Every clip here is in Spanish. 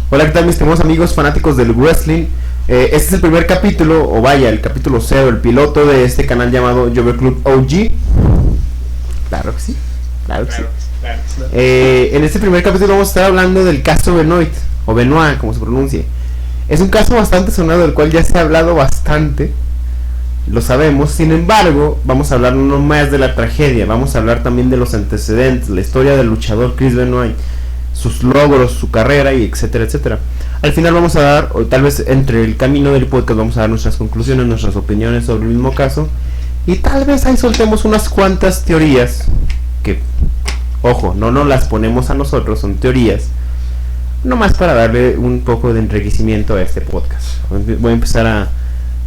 Hola, ¿qué tal mis estimados amigos fanáticos del wrestling? Este es el primer capítulo, o vaya, el capítulo 0, el piloto de este canal llamado Jover Club OG. Claro que sí, claro que sí. En este primer capítulo vamos a estar hablando del caso Benoit, o Benoit, como se pronuncie. Es un caso bastante sonado, del cual ya se ha hablado bastante, lo sabemos. Sin embargo, vamos a hablar no más de la tragedia, vamos a hablar también de los antecedentes, la historia del luchador Chris Benoit, sus logros, su carrera y etcétera, etcétera. Al final vamos a dar, o tal vez entre el camino del podcast, vamos a dar nuestras conclusiones, nuestras opiniones sobre el mismo caso. Y tal vez ahí soltemos unas cuantas teorías que, ojo, no nos las ponemos a nosotros, son teorías, nomás para darle un poco de enriquecimiento a este podcast. Voy a empezar a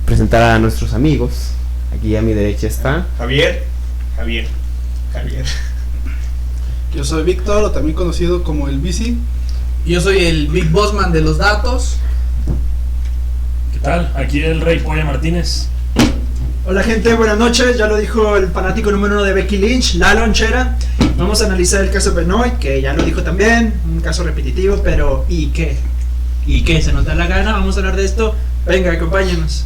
presentar a nuestros amigos. Aquí a mi derecha está Javier. Yo soy Víctor, o también conocido como el Bici. Yo soy el Big Bossman de los datos. ¿Qué tal? Aquí el Rey Polla Martínez. Hola gente, buenas noches. Ya lo dijo el fanático número 1 de Becky Lynch, La Lonchera. Vamos a analizar el caso Benoit, que ya lo dijo también. Un caso repetitivo, pero ¿y qué? ¿Y qué? ¿Se nos da la gana? Vamos a hablar de esto. Venga, acompáñenos.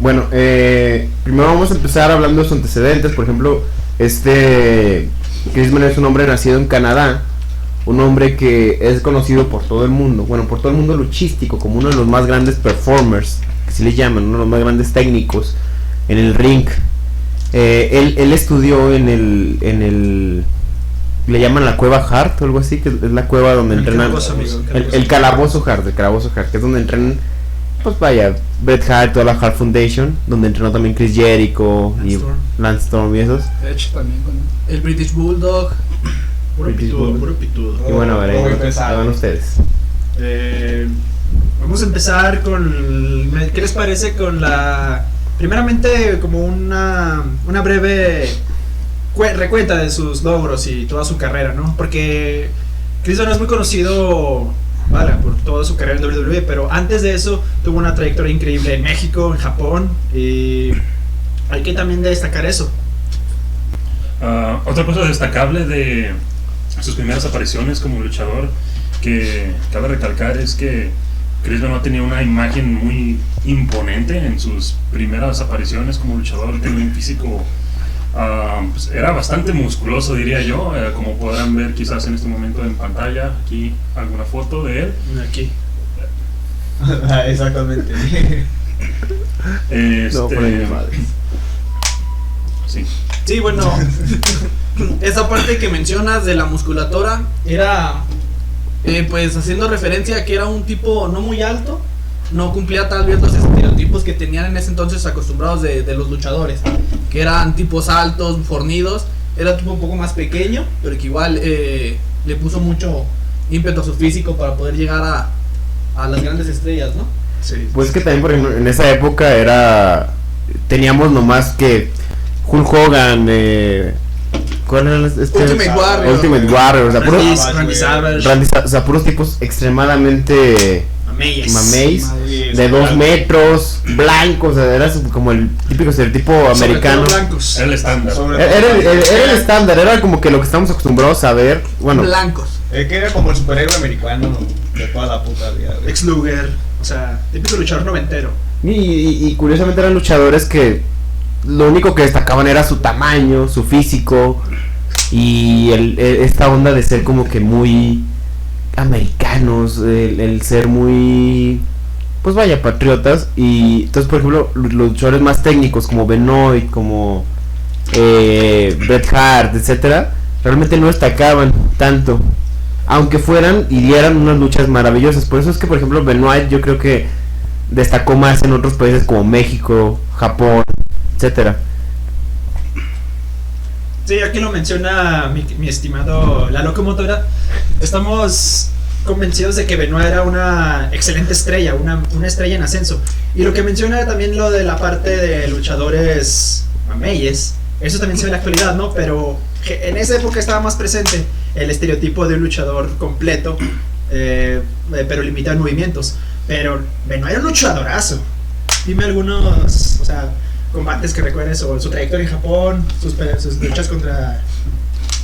Bueno, primero vamos a empezar hablando de sus antecedentes. Por ejemplo, Chris Benoit es un hombre nacido en Canadá, un hombre que es conocido por todo el mundo, bueno, por todo el mundo luchístico, como uno de los más grandes performers, que se le llaman, uno de los más grandes técnicos en el ring. Él estudió en el le llaman la cueva Hart o algo así, que es la cueva donde entrenan el calabozo Hart, que es donde entrenan, pues vaya, Bret Hart, toda la Hart Foundation, donde entrenó también Chris Jericho y Lance Storm y esos. De hecho, también con El British Bulldog. Puro pitudo. Y bueno, a ver, hagan ustedes. Vamos a empezar con... ¿Qué les parece con la... Primeramente, como una breve recuenta de sus logros y toda su carrera, ¿no? Porque Chris Benoit es muy conocido, vale, por toda su carrera en WWE, pero antes de eso tuvo una trayectoria increíble en México, en Japón, y hay que también destacar eso. Otra cosa destacable de sus primeras apariciones como luchador que cabe recalcar es que Chris Benoit tenía una imagen muy imponente en sus primeras apariciones como luchador. Tenía un físico, pues era bastante musculoso, diría yo, como podrán ver quizás en este momento en pantalla, aquí alguna foto de él. Aquí. Exactamente. No, por ahí, madre. Sí. Sí, bueno, esa parte que mencionas de la musculatura era, pues haciendo referencia a que era un tipo no muy alto, no cumplía tal vez los estereotipos que tenían en ese entonces acostumbrados de los luchadores, que eran tipos altos, fornidos. Era tipo un poco más pequeño, pero que igual le puso mucho ímpetu a su físico para poder llegar a las grandes estrellas, ¿no? Sí. Pues que también, por ejemplo, en esa época teníamos nomás que Hulk Hogan, ¿cuál era Ultimate Warrior. Ultimate Warrior, o sea, Randy Savage. o sea, puros tipos extremadamente mameis, de 2 metros, blancos, o sea, era como el típico estereotipo americano. Blancos. Era el estándar. Era el estándar, era como que lo que estamos acostumbrados a ver, bueno. Blancos. Que era como el superhéroe americano de toda la puta vida. Ex Luger, o sea, típico luchador noventero. Y curiosamente eran luchadores que lo único que destacaban era su tamaño, su físico y esta onda de ser como que muy americanos, el ser muy, pues vaya, patriotas. Y entonces, por ejemplo, los luchadores más técnicos como Benoit, como Bret Hart, etcétera, realmente no destacaban tanto, aunque fueran y dieran unas luchas maravillosas. Por eso es que, por ejemplo, Benoit yo creo que destacó más en otros países como México, Japón, etcétera. Sí, aquí lo menciona mi estimado La Locomotora. Estamos convencidos de que Benoit era una excelente estrella, una estrella en ascenso. Y lo que menciona también lo de la parte de luchadores mameyes, eso también se ve en la actualidad, ¿no? Pero en esa época estaba más presente el estereotipo de un luchador completo, pero limitado en movimientos. Pero Benoit era un luchadorazo. Dime algunos, o sea, combates que recuerdes, o su trayectoria en Japón, sus luchas contra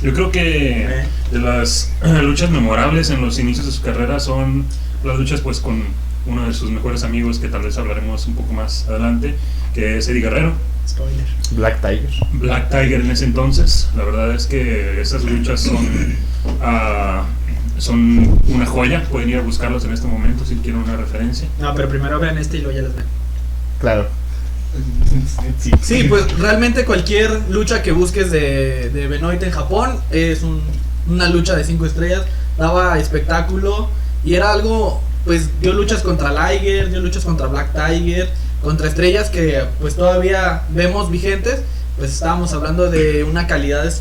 Yo creo que de las luchas memorables en los inicios de su carrera son las luchas pues con uno de sus mejores amigos, que tal vez hablaremos un poco más adelante, que es Eddie Guerrero. Spoiler. Black Tiger. Black Tiger en ese entonces. La verdad es que esas luchas son una joya. Pueden ir a buscarlos en este momento si quieren una referencia. No, pero primero vean este y luego ya las ven. Claro. Sí, pues realmente cualquier lucha que busques de Benoit en Japón es una lucha de 5 estrellas, daba espectáculo y era algo, pues dio luchas contra Liger, dio luchas contra Black Tiger, contra estrellas que pues todavía vemos vigentes, pues estábamos hablando de una calidad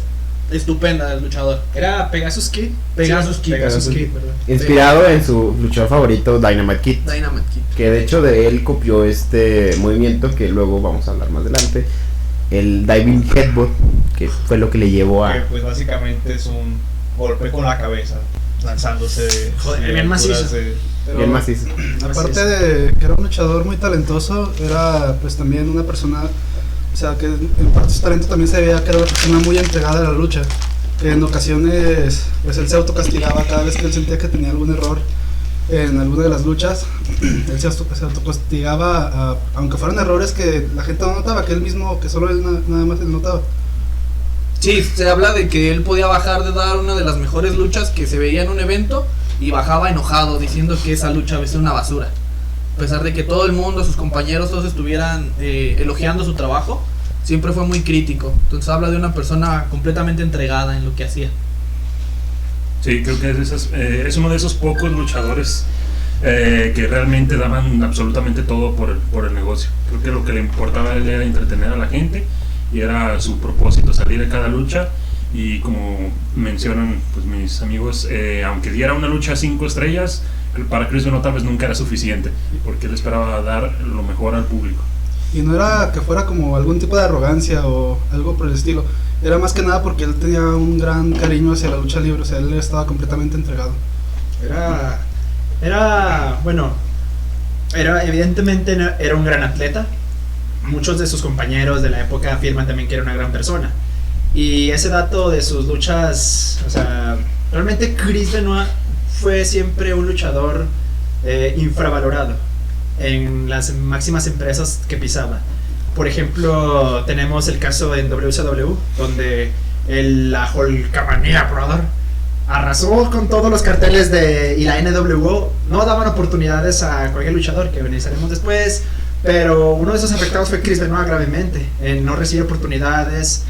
estupenda del luchador. Era Pegasus Kid. Pegasus Kid, perdón. Inspirado en su luchador favorito, Dynamite Kid. Dynamite Kid. Que de hecho de él copió este movimiento que luego vamos a hablar más adelante. El Diving Headbutt, que fue lo que le llevó a... Que pues básicamente es un golpe con la cabeza, lanzándose. Joder, bien macizo. Pero Bien macizo. aparte de que era un luchador muy talentoso, era pues también una persona, o sea, que en parte de su talento también se veía que era una persona muy entregada a la lucha. Que en ocasiones pues él se autocastigaba cada vez que él sentía que tenía algún error en alguna de las luchas. Él se autocastigaba, aunque fueran errores que la gente no notaba, que él mismo, que solo él nada más él notaba. Sí, se habla de que él podía bajar de dar una de las mejores luchas que se veía en un evento y bajaba enojado diciendo que esa lucha había sido una basura. A pesar de que todo el mundo, sus compañeros, todos estuvieran elogiando su trabajo, siempre fue muy crítico. Entonces habla de una persona completamente entregada en lo que hacía. Sí, creo que es uno de esos pocos luchadores que realmente daban absolutamente todo por el negocio. Creo que lo que le importaba a él era entretener a la gente y era su propósito, salir de cada lucha. Y como mencionan pues mis amigos, aunque diera una lucha 5 estrellas, para Chris Benoit tal vez nunca era suficiente, porque él esperaba dar lo mejor al público. Y no era que fuera como algún tipo de arrogancia o algo por el estilo, era más que nada porque él tenía un gran cariño hacia la lucha libre, o sea, él estaba completamente entregado. Evidentemente era un gran atleta. Muchos de sus compañeros de la época afirman también que era una gran persona. Y ese dato de sus luchas, o sea, realmente Chris Benoit fue siempre un luchador infravalorado en las máximas empresas que pisaba. Por ejemplo, tenemos el caso en WCW, donde la Hulkamania Brother arrasó con todos los carteles y la NWO no daban oportunidades a cualquier luchador, que analizaremos después, pero uno de esos afectados fue Chris Benoit gravemente, en no recibir oportunidades.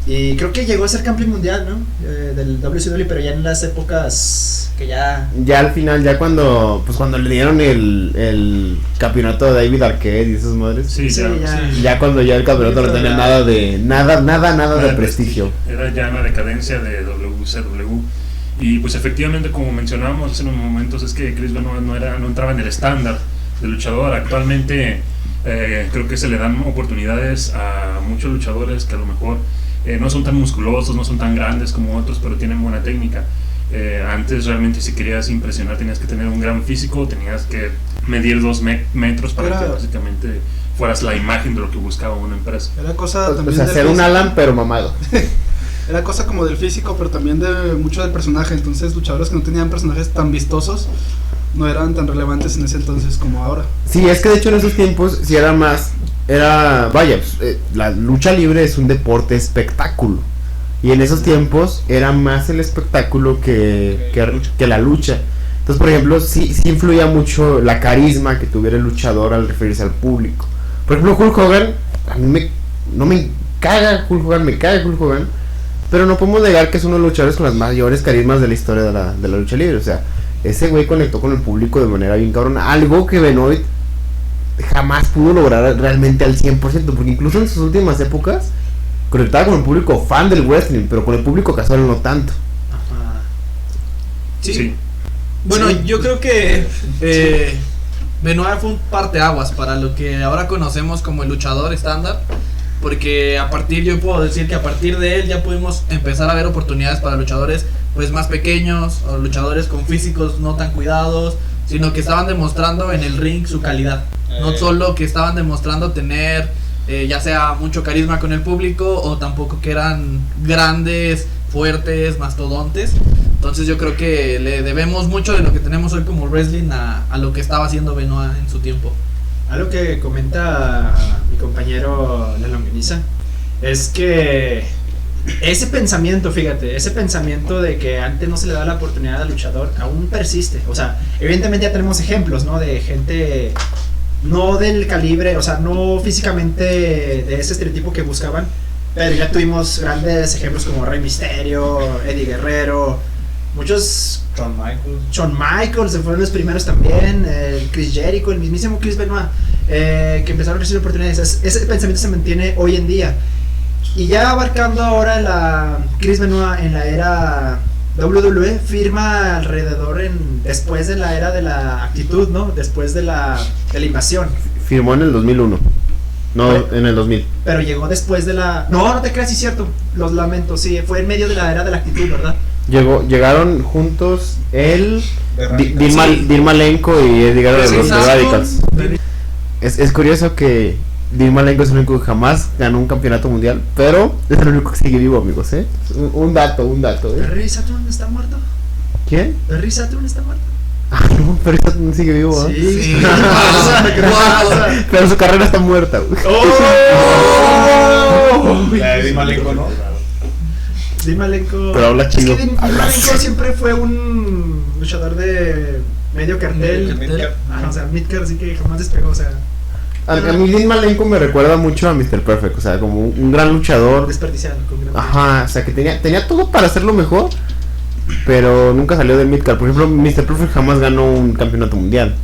Y creo que llegó a ser campeón mundial, ¿no? Del WCW, pero ya en las épocas que ya al final, ya cuando le dieron el campeonato a David Arquette y esas madres. Sí, Ya cuando ya el campeonato no tenía nada de prestigio. Era ya en la decadencia de WCW. Y pues efectivamente, como mencionábamos hace unos momentos, es que Chris Benoit no entraba en el estándar de luchador. Actualmente creo que se le dan oportunidades a muchos luchadores que a lo mejor no son tan musculosos, no son tan grandes como otros, pero tienen buena técnica. Antes realmente, si querías impresionar, tenías que tener un gran físico, tenías que medir 2 metros para que básicamente fueras la imagen de lo que buscaba una empresa. Era cosa también O sea, del ser un físico. Alan pero mamado. Era cosa como del físico, pero también de mucho del personaje. Entonces, luchadores que no tenían personajes tan vistosos no eran tan relevantes en ese entonces como ahora. Sí, es que de hecho en esos tiempos sí era más, la lucha libre es un deporte espectáculo. Y en esos tiempos era más el espectáculo que la lucha. Entonces, por ejemplo, sí influía mucho la carisma que tuviera el luchador al referirse al público. Por ejemplo, Hulk Hogan, a mí no me caga Hulk Hogan, me caga Hulk Hogan, pero no podemos negar que es uno de los luchadores con las mayores carismas de la historia de la lucha libre. O sea, ese güey conectó con el público de manera bien cabrona, algo que Benoit jamás pudo lograr realmente al 100%, porque incluso en sus últimas épocas conectaba con el público fan del wrestling, pero con el público casual no tanto. Ajá. Sí. Bueno, Sí. yo creo que Benoit fue un parteaguas para lo que ahora conocemos como el luchador estándar, porque yo puedo decir que a partir de él ya pudimos empezar a ver oportunidades para luchadores pues más pequeños o luchadores con físicos no tan cuidados, sino que estaban demostrando en el ring su calidad, no solo que estaban demostrando tener ya sea mucho carisma con el público o tampoco que eran grandes fuertes, mastodontes. Entonces yo creo que le debemos mucho de lo que tenemos hoy como wrestling a lo que estaba haciendo Benoit en su tiempo. Algo que comenta mi compañero La Longaniza es que ese pensamiento, fíjate, ese pensamiento de que antes no se le da la oportunidad al luchador aún persiste. O sea, evidentemente ya tenemos ejemplos, ¿no? De gente no del calibre, o sea, no físicamente de ese estereotipo que buscaban, pero ya tuvimos grandes ejemplos como Rey Mysterio, Eddie Guerrero, muchos. Shawn Michaels se fueron los primeros también, el Chris Jericho, el mismísimo Chris Benoit, que empezaron a recibir oportunidades. Ese pensamiento se mantiene hoy en día. Y ya abarcando ahora la Chris Benoit en la era WWE, firma alrededor después de la era de la actitud, ¿no? Después de la invasión. Firmó en el 2001. No, en el 2000. Pero llegó después de la... No te creas, sí es cierto. Los lamento, sí. Fue en medio de la era de la actitud, ¿verdad? Llegaron juntos él, The Dean Malenko y Eddie Guerrero de los Exacto. Radicals. Es curioso que Dean Malenko es el único que jamás ganó un campeonato mundial, pero es el único que sigue vivo, amigos, ¿eh? Un dato, ¿Perry Saturn está muerto? ¿Quién? ¿Perry Saturn está muerto? Ah, no, pero no sigue vivo, ¿eh? Sí. Wow. Pero su carrera está muerta, güey. La de Eddie Malenko, ¿no? Dean Malenko. Pero habla chido. Es que Dean Malenko siempre fue un luchador de medio cartel. Midcard. Ajá, o sea, midcard, así que jamás despegó, o sea, A mí Dean Malenko me recuerda mucho a Mr. Perfect, o sea, como un gran luchador. desperdiciado con gran. Ajá, o sea, que tenía todo para hacerlo mejor, pero nunca salió del midcard. Por ejemplo, Mr. Perfect jamás ganó un campeonato mundial.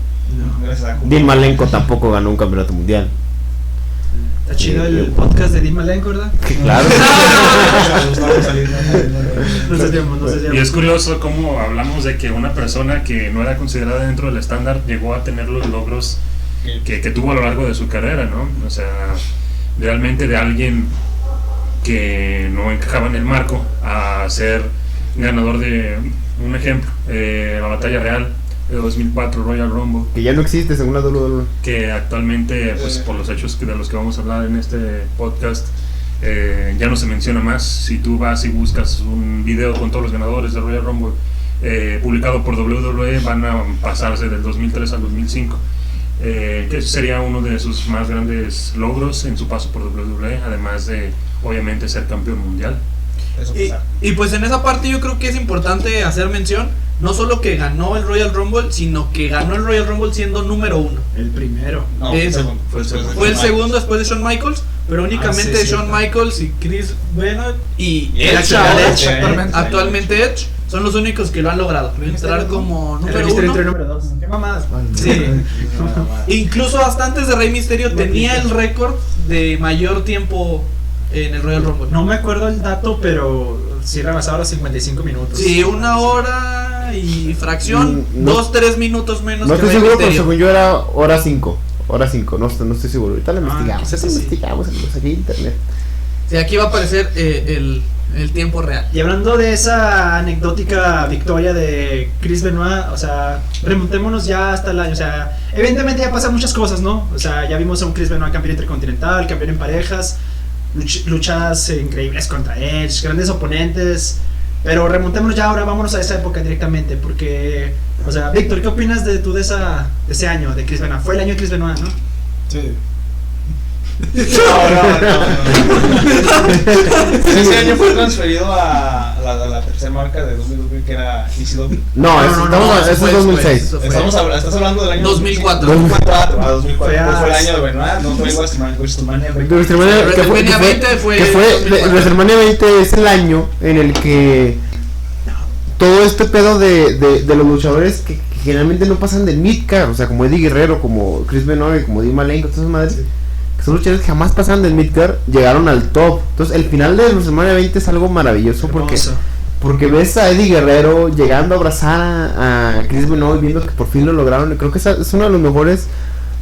Gracias a Dean Malenko tampoco ganó un campeonato mundial. Está chido el podcast de Dean Malenko, ¿verdad? Que claro. No se llama. Y es curioso cómo hablamos de que una persona que no era considerada dentro del estándar llegó a tener los logros que tuvo a lo largo de su carrera, ¿no? O sea, realmente de alguien que no encajaba en el marco a ser ganador de, un ejemplo, la batalla real de 2004, Royal Rumble, Que ya no existe según la WWE. que actualmente, pues por los hechos de los que vamos a hablar en este podcast, ya no se menciona más. Si tú vas y buscas un video con todos los ganadores de Royal Rumble publicado por WWE, van a pasarse del 2003 al 2005, que sería uno de sus más grandes logros en su paso por WWE, además de obviamente ser campeón mundial. Y pues en esa parte yo creo que es importante hacer mención, no solo que ganó el Royal Rumble, sino que ganó el Royal Rumble siendo número 1. El primero. No, Eso. Fue el segundo. Fue el segundo después de Shawn Michaels, pero únicamente sí, Shawn Michaels y Chris Benoit y Y Edge Edge, ahora, Edge, actualmente Edge son los únicos que lo han logrado entrar como El número Mysterio 1. número 2. ¿Qué mamadas? Sí. Incluso hasta antes de Rey Mysterio tenía el récord de mayor tiempo en el Royal Rumble. No me acuerdo el dato, pero sí rebasaba los 55 minutos. Sí, 1 hora y fracción, No. 2-3 minutos menos No que estoy Rey seguro, pero Mysterio. según yo era hora 5. Hora 5, no estoy seguro. Ahorita lo investigamos. quizás Ahorita sí. investigamos aquí en internet. Sí, aquí va a aparecer el tiempo real. Y hablando de esa anecdótica victoria de Chris Benoit, o sea, remontémonos ya hasta el año, o sea, evidentemente ya pasan muchas cosas, ¿no? O sea, ya vimos a un Chris Benoit campeón intercontinental, campeón en parejas, luchas increíbles contra Edge, grandes oponentes, pero remontémonos ya ahora, vámonos a esa época directamente, porque, o sea, Víctor, ¿qué opinas de ese año de Chris Benoit? Fue el año de Chris Benoit, ¿no? Sí. Ese año fue transferido a la tercera marca de WWE, que era ECW. No, eso es 2006. eso fue. Estás hablando del año 2004. 2004. Fue Pues fue el a- año de Benoit, no fue WrestleMania 20. WrestleMania, que WrestleMania 20 fue 2004. WrestleMania 20 es el año en el que todo este pedo de los luchadores que generalmente no pasan del midcard, o sea, como Eddie Guerrero, como Chris Benoit, como Dean Malenko, todas esas madres, que son luchadores que jamás pasan del midcard, llegaron al top. Entonces, el final de WrestleMania 20 es algo maravilloso Hermoso. porque ves a Eddie Guerrero llegando a abrazar a Chris Benoit, viendo que por fin lo lograron. Creo que es uno de los mejores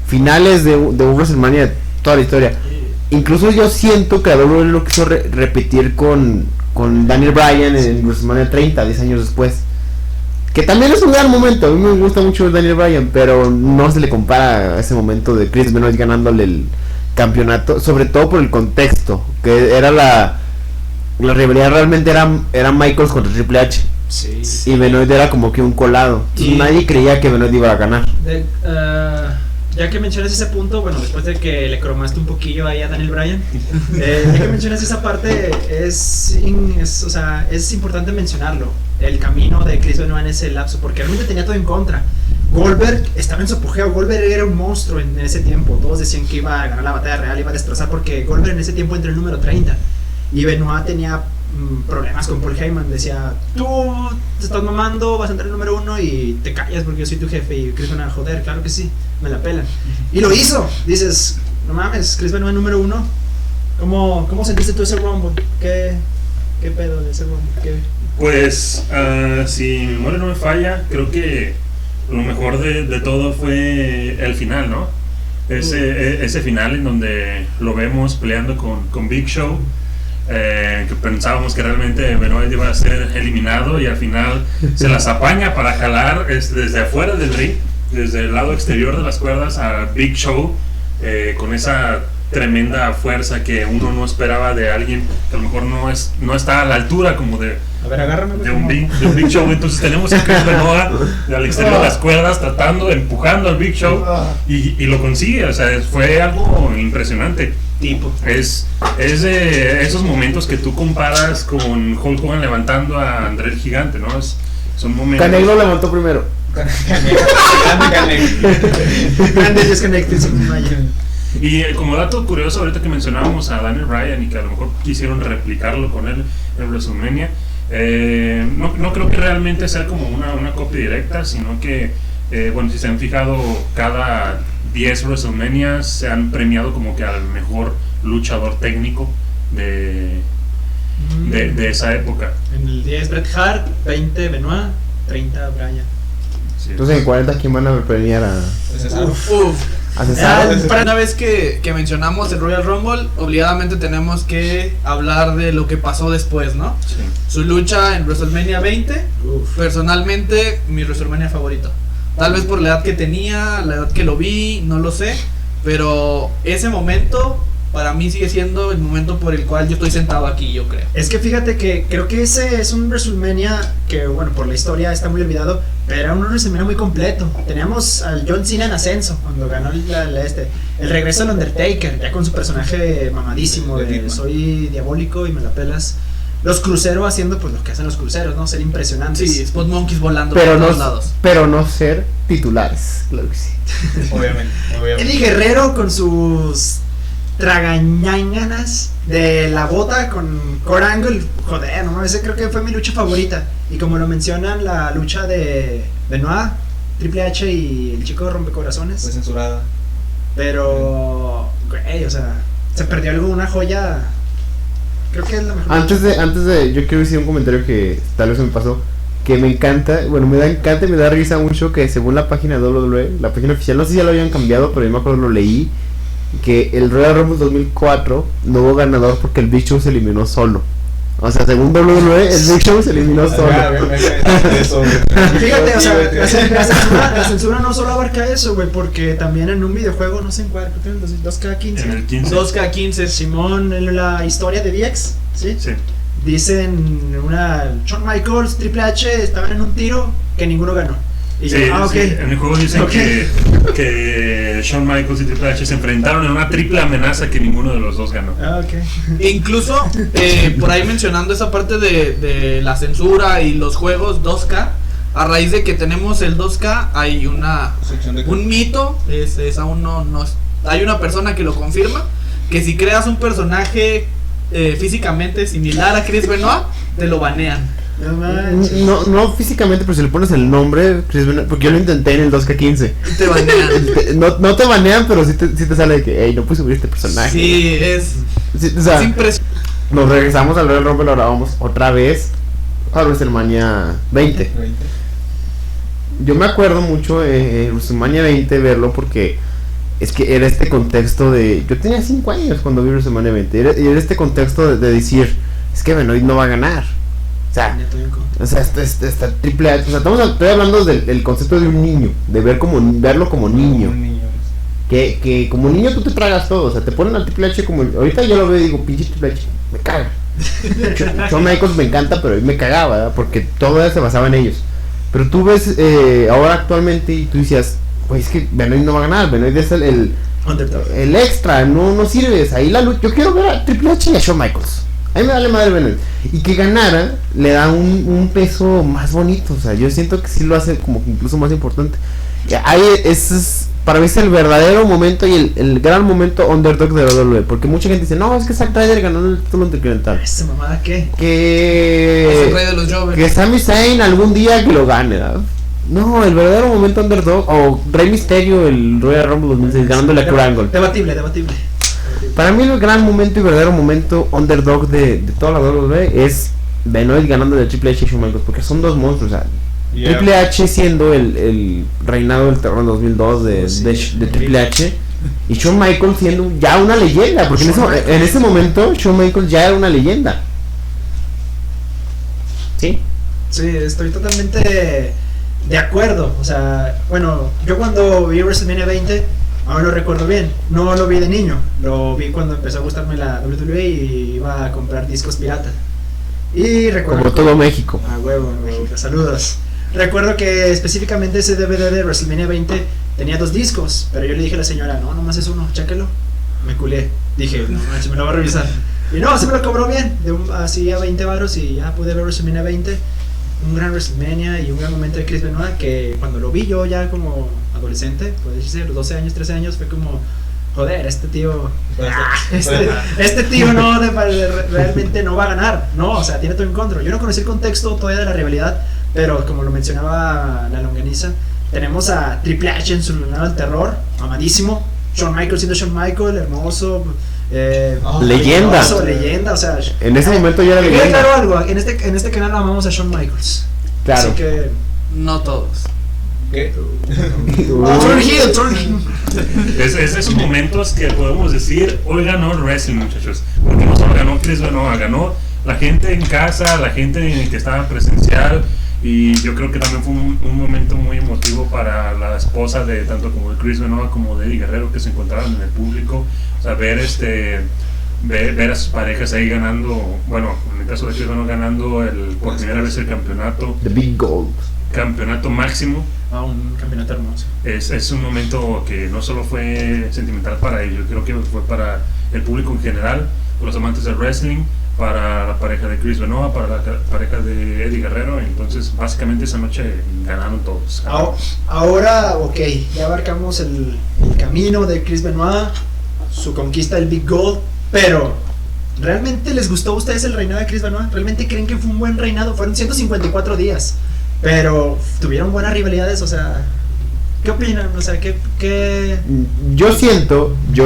finales de un WrestleMania de toda la historia. Incluso yo siento que WWE lo quiso repetir con Daniel Bryan en WrestleMania 30, 10 años después. Que también es un gran momento. A mí me gusta mucho Daniel Bryan, pero no se le compara a ese momento de Chris Benoit ganándole el campeonato, sobre todo por el contexto, que era la rivalidad realmente era Michaels contra Triple H. Sí. Y Benoit era como que un colado. Y- Nadie creía que Benoit iba a ganar. Ya que mencionas ese punto, bueno, después de que le cromaste un poquillo ahí a Daniel Bryan, ya que mencionas esa parte, es importante mencionarlo, el camino de Chris Benoit en ese lapso, porque realmente tenía todo en contra. Goldberg estaba en su apogeo, Goldberg era un monstruo en ese tiempo, todos decían que iba a ganar la batalla real, iba a destrozar, porque Goldberg en ese tiempo entró en el número 30, y Benoit tenía problemas con Paul Heyman, decía, tú te estás mamando, vas a entrar en el número 1 y te callas porque yo soy tu jefe. Y Chris Benoit, joder, claro que sí, me la pelan. Y lo hizo. Dices, no mames, Chris Benoit número 1. ¿Cómo sentiste tú ese Rumble? ¿Qué pedo de ese Rumble? Pues, si mi memoria no me falla, creo que lo mejor de todo fue el final, ¿no? Ese final en donde lo vemos peleando con Big Show. Que pensábamos que realmente Benoit iba a ser eliminado y al final se las apaña para jalar desde afuera del ring, desde el lado exterior de las cuerdas a Big Show, con esa tremenda fuerza que uno no esperaba de alguien que a lo mejor no está a la altura como de A ver, agárrame. de un Big Show. Entonces tenemos a Chris Benoit al exterior de las cuerdas empujando al Big Show y lo consigue. O sea, fue algo impresionante. Tipo. Es de esos momentos que tú comparas con Hulk Hogan levantando a André el Gigante, ¿no? Son momentos. Canelo levantó primero. Grande Disconnected sin Maya. Y como dato curioso, ahorita que mencionábamos a Daniel Bryan y que a lo mejor quisieron replicarlo con él en WrestleMania, no creo que realmente sea como una copia directa, sino que, bueno, si se han fijado, cada 10 WrestleManias se han premiado como que al mejor luchador técnico de esa época. En el 10 Bret Hart, 20 Benoit, 30 Bryan. Sí. Entonces en 40 ¿quién van a premiar a Cesaro? Para una vez que mencionamos el Royal Rumble, obligadamente tenemos que hablar de lo que pasó después, ¿no? Sí. Su lucha en WrestleMania 20, personalmente mi WrestleMania favorito. Tal vez por la edad que tenía, la edad que lo vi, no lo sé, pero ese momento para mí sigue siendo el momento por el cual yo estoy sentado aquí, yo creo. Es que fíjate que creo que ese es un WrestleMania que, bueno, por la historia está muy olvidado, pero era un WrestleMania muy completo. Teníamos al John Cena en ascenso cuando ganó el regreso del Undertaker, ya con su personaje mamadísimo de soy diabólico y me la pelas. Los cruceros haciendo pues lo que hacen los cruceros, ¿no? Ser impresionantes. Sí, Spot Monkeys volando Pero por no, todos lados. pero no ser titulares, claro que sí. Obviamente. Eddie Guerrero con sus tragañañanas de la bota con Kurt Angle, joder, no mames, creo que fue mi lucha favorita. Y como lo mencionan, la lucha de Benoit, Triple H y el chico rompecorazones. Fue censurada. Pero, güey, o sea, se perdió algo, una joya. Creo que es la mejor. Antes de yo quiero decir un comentario que tal vez me pasó, que me encanta, bueno, me da risa mucho que según la página WWE, la página oficial, no sé si ya lo habían cambiado, pero yo me acuerdo lo leí, que el Royal Rumble 2004 no hubo ganador porque el Big Show se eliminó solo. O sea, según WWE, el Big Show se eliminó solo. Fíjate, o sea, la censura no solo abarca eso, güey, porque también en un videojuego, no sé en cuál, creo que en el 2K15. En el 15. 2K15. Simón, en la historia de DX, ¿sí? Sí. Dicen Shawn Michaels, Triple H estaban en un tiro que ninguno ganó. Y Sí, yo, ok. sí, en el juego dicen Ok. que Shawn Michaels y Triple H se enfrentaron en una triple amenaza que ninguno de los dos ganó. Ok. Incluso, por ahí mencionando esa parte de la censura y los juegos 2K, a raíz de que tenemos el 2K, hay un mito, aún no hay una persona que lo confirma, que si creas un personaje físicamente similar a Chris Benoit, te lo banean. No manches. No físicamente, pero si le pones el nombre, Chris Benoit, porque yo lo intenté en el 2K15. Te banean. No te banean, pero sí te sale de que, hey, no puedes subir este personaje. Sí, Sí, o sea, es impresionante. nos regresamos al Royal Rumble, ahora vamos otra vez a WrestleMania 20. Yo me acuerdo mucho en WrestleMania 20 verlo porque es que era este contexto de... Yo tenía 5 años cuando vi WrestleMania 20. Era este contexto de decir, es que Benoit no va a ganar. O sea, está Triple H. O sea, estoy hablando del concepto de un niño, de verlo como niño. Que como niño tú te tragas todo. O sea, te ponen al Triple H como... Ahorita yo lo veo y digo, pinche Triple H, me caga. Shawn Michaels me encanta, pero a mí me cagaba, ¿verdad? Porque todo se basaba en ellos. Pero tú ves ahora actualmente y tú decías, pues es que Benoit no va a ganar, Benoit es el extra, no sirves. Ahí la lucha, yo quiero ver a Triple H y a Shawn Michaels. A mí me vale madre Benoit. Y que ganara le da un peso más bonito. O sea, yo siento que sí lo hace como que incluso más importante. Ahí para mí es el verdadero momento y el gran momento underdog de la WWE. Porque mucha gente dice, no, es que Zack Ryder ganó el título intercontinental. ¿Esa mamada qué? Es el rey de los Jovens. Que Sami Zayn algún día que lo gane, ¿verdad? No, el verdadero momento underdog, o Rey Mysterio, el Royal Rumble 2006, ganándole a Kurt Angle. Debatible. Para mí el gran momento y verdadero momento underdog de toda la WWE es Benoit ganándole a Triple H y Shawn Michaels, porque son dos monstruos, o sea, Triple H siendo el reinado del terror en 2002 de Triple H, y Shawn Michaels siendo ya una leyenda, porque en ese momento Shawn Michaels ya era una leyenda. ¿Sí? Sí, estoy totalmente de acuerdo. O sea, bueno, yo cuando vi WrestleMania 20, ahora lo recuerdo bien, no lo vi de niño, lo vi cuando empezó a gustarme la WWE y iba a comprar discos pirata. Y recuerdo Como todo México. huevo, México, saludos. Recuerdo que específicamente ese DVD de WrestleMania 20 tenía 2 discos, pero yo le dije a la señora, no, nomás es uno, chéquelo. Me culé, dije, no manches, me lo voy a revisar. Y no, se me lo cobró bien, así a 20 varos y ya pude ver WrestleMania 20. Un gran WrestleMania y un gran momento de Chris Benoit que cuando lo vi yo ya como adolescente, puede decirse, los 12 años, 13 años, fue como, joder, este tío no, realmente no va a ganar, no, o sea, tiene todo en contra. Yo no conocí el contexto todavía de la rivalidad, pero como lo mencionaba la longaniza, tenemos a Triple H en su reinado del terror, amadísimo, Shawn Michaels siendo Shawn Michaels, hermoso, leyenda, o sea, en ese momento ya era me queda leyenda. claro algo, en este canal amamos a Shawn Michaels, Claro. así que No todos. ¿Qué? turn heel. Esos momentos que podemos decir, hoy ganó el wrestling, muchachos. Porque no solo ganó Chris Benoit, ganó la gente en casa, la gente que estaba presencial. Y yo creo que también fue un momento muy emotivo para la esposa de tanto como de Chris Benoit como de Eddie Guerrero, que se encontraban en el público. O sea, ver a sus parejas ahí ganando, bueno, en el caso de Chris Benoit ganando por primera vez el campeonato. The Big Gold. Campeonato máximo. Un campeonato hermoso. Es un momento que no solo fue sentimental para ellos, creo que fue para el público en general, para los amantes del wrestling, para la pareja de Chris Benoit, para la pareja de Eddie Guerrero. Entonces básicamente esa noche ganaron todos. Ahora, ok, ya abarcamos el camino de Chris Benoit, su conquista del Big Gold, pero ¿realmente les gustó a ustedes el reinado de Chris Benoit? ¿Realmente creen que fue un buen reinado? Fueron 154 días, pero tuvieron buenas rivalidades, o sea, ¿qué opinan? O sea, ¿qué? Yo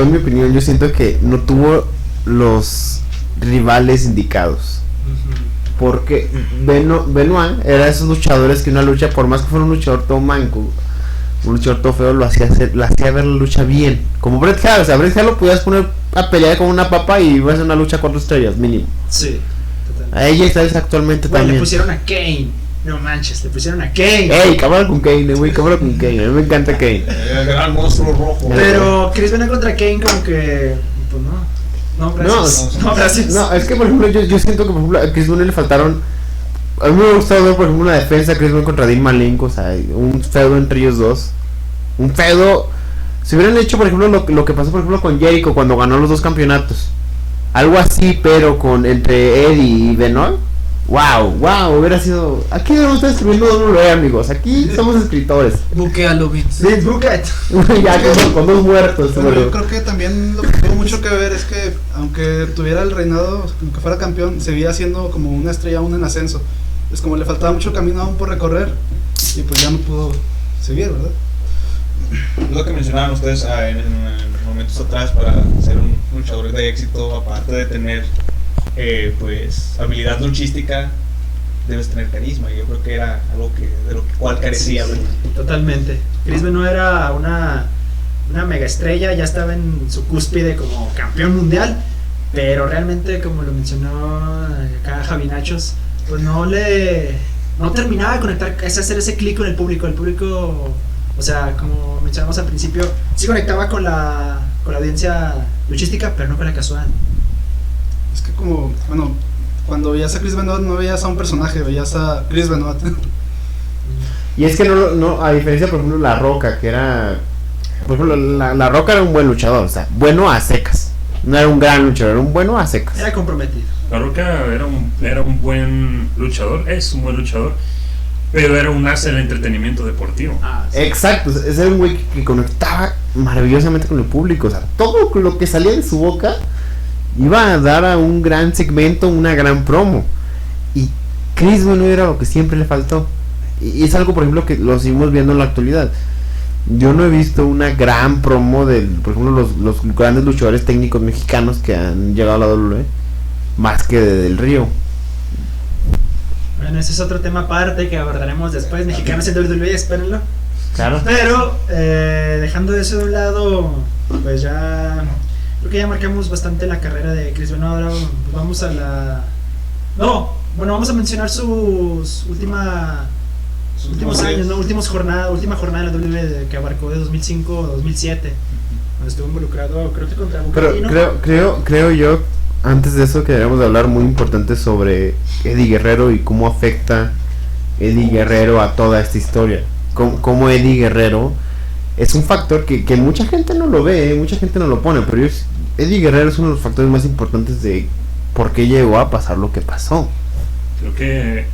en mi opinión, yo siento que no tuvo los rivales indicados. Porque Benoit era de esos luchadores que una lucha, por más que fuera un luchador todo manco, un luchador todo feo, lo hacía ver la lucha bien. Como Bret Hart, o sea, Bret Hart lo podías poner a pelear con una papa y iba a ser una lucha 4 estrellas mínimo. Sí, totalmente. A ella está actualmente Bueno, también. le pusieron a Kane, no manches, le pusieron a Kane. Ey, cámara con Kane, güey, cámara con Kane, a mí me encanta Kane. El gran monstruo rojo. Pero Chris Benoit contra Kane como que, pues no, gracias. No, gracias. No, es que por ejemplo yo siento que por ejemplo a Chris Benoit le faltaron. A mí me hubiera gustado ver por ejemplo una defensa de Chris Benoit contra Dean Malenko, o sea, un feudo entre ellos dos. Un feudo. Si hubieran hecho por ejemplo lo que pasó por ejemplo con Jericho cuando ganó los 2 campeonatos. Algo así, pero entre Eddie y Benoit. Wow, hubiera sido. Aquí debemos estar escribiendo WWE, amigos. Aquí somos escritores. Buquealo, Vince. Sí, Bucket. Ya con 2 muertos. Bueno, yo creo que también lo que tuvo mucho que ver es que aunque tuviera el reinado, aunque fuera campeón, seguía siendo como una estrella aún en ascenso. Es como le faltaba mucho camino aún por recorrer y pues ya no pudo seguir, ¿verdad? Lo que mencionaban ustedes en momentos atrás, para ser un luchador de éxito, aparte de tener pues habilidad luchística, debes tener carisma, y yo creo que era algo de lo cual carecía. Sí, totalmente. Chris Benoit era una mega estrella, ya estaba en su cúspide como campeón mundial, pero realmente, como lo mencionó acá Javi Nachos, pues no terminaba de conectar, hacer ese clic con el público. El público, o sea, como mencionamos al principio, sí conectaba con la audiencia luchística, pero no con la casual. Es que como, bueno, cuando veías a Chris Benoit no veías a un personaje, veías a Chris Benoit. Y es que no, a diferencia, por ejemplo, La Roca, que era... Por ejemplo, la Roca era un buen luchador, o sea, bueno a secas. No era un gran luchador, era un bueno a secas. Era comprometido. La Roca era un buen luchador, es un buen luchador, pero era un as del entretenimiento deportivo. Sí. Exacto, ese era un güey que conectaba maravillosamente con el público, o sea, todo lo que salía de su boca iba a dar a un gran segmento, una gran promo. Y Chris Benoit era lo que siempre le faltó. Y es algo, por ejemplo, que lo seguimos viendo en la actualidad. Yo no he visto una gran promo de, por ejemplo, los grandes luchadores técnicos mexicanos que han llegado a la WWE, más que de Del Río. Bueno, ese es otro tema aparte que abordaremos después. Mexicanos en WWE, espérenlo. Claro. Pero, dejando eso de un lado, pues ya... Creo que ya marcamos bastante la carrera de Chris Benoit. Ahora vamos a la... No, bueno, vamos a mencionar sus últimos años, ¿no? Última jornada de la WWE que abarcó de 2005 a 2007. Donde estuvo involucrado, creo que contra Booker T, ¿no? Creo yo, antes de eso, que deberíamos de hablar muy importante sobre Eddie Guerrero y cómo afecta Eddie Guerrero a toda esta historia. Cómo Eddie Guerrero es un factor que mucha gente no lo ve, mucha gente no lo pone, pero Eddie Guerrero es uno de los factores más importantes de por qué llegó a pasar lo que pasó. Creo que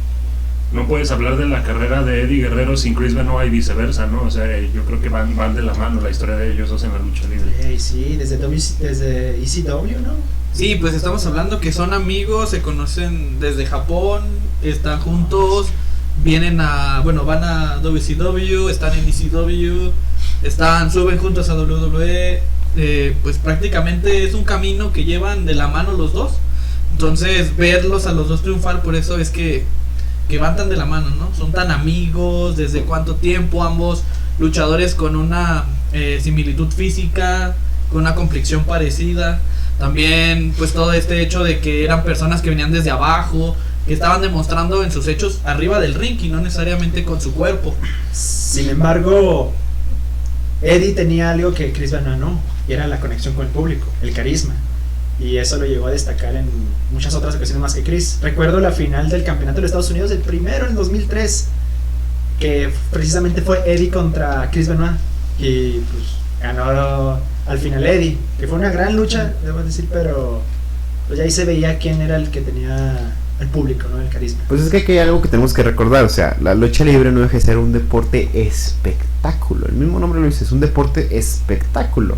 no puedes hablar de la carrera de Eddie Guerrero sin Chris Benoit y viceversa, ¿no? O sea, yo creo que van de la mano la historia de ellos dos en la lucha libre. Sí, desde ECW, ¿no? Sí, pues estamos hablando que son amigos, se conocen desde Japón, están juntos, van a WCW, están en ECW, suben juntos a WWE, pues prácticamente es un camino que llevan de la mano los dos. Entonces verlos a los dos triunfar, por eso es que van tan de la mano, ¿no? Son tan amigos, desde cuánto tiempo, ambos luchadores con una similitud física, con una complexión parecida. También pues todo este hecho de que eran personas que venían desde abajo, que estaban demostrando en sus hechos arriba del ring y no necesariamente con su cuerpo. Sin embargo, Eddie tenía algo que Chris Benoit no, y era la conexión con el público, el carisma. Y eso lo llegó a destacar en muchas otras ocasiones más que Chris. Recuerdo la final del campeonato de los Estados Unidos, el primero en 2003, que precisamente fue Eddie contra Chris Benoit. Y pues ganó al final Eddie, que fue una gran lucha, debo decir, pero pues ahí se veía quién era el que tenía el público, ¿no? El carisma. Pues es que aquí hay algo que tenemos que recordar, o sea, la lucha libre no deja de ser un deporte espectáculo. El mismo nombre lo dice, es un deporte espectáculo.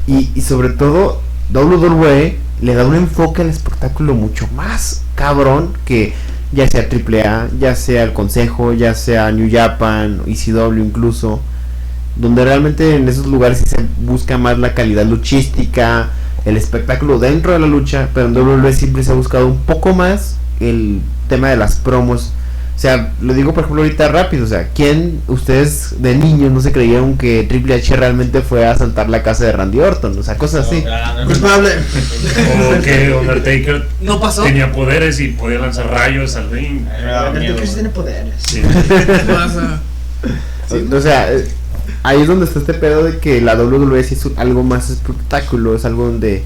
Y sobre todo WWE le da un enfoque al espectáculo mucho más cabrón que ya sea AAA, ya sea el Consejo, ya sea New Japan, ECW incluso, donde realmente en esos lugares se busca más la calidad luchística, el espectáculo dentro de la lucha, pero en WWE siempre se ha buscado un poco más el tema de las promos. O sea, lo digo por ejemplo ahorita rápido, o sea, ¿quién ustedes de niños no se creyeron que Triple H realmente fue a asaltar la casa de Randy Orton? O sea, cosas así. Culpable. O que Undertaker No pasó. tenía poderes y podía lanzar rayos al ring. Chris tiene poderes. Sí. Pasa. O sea, ahí es donde está este pedo de que la WWE sí es algo más espectáculo, es algo donde...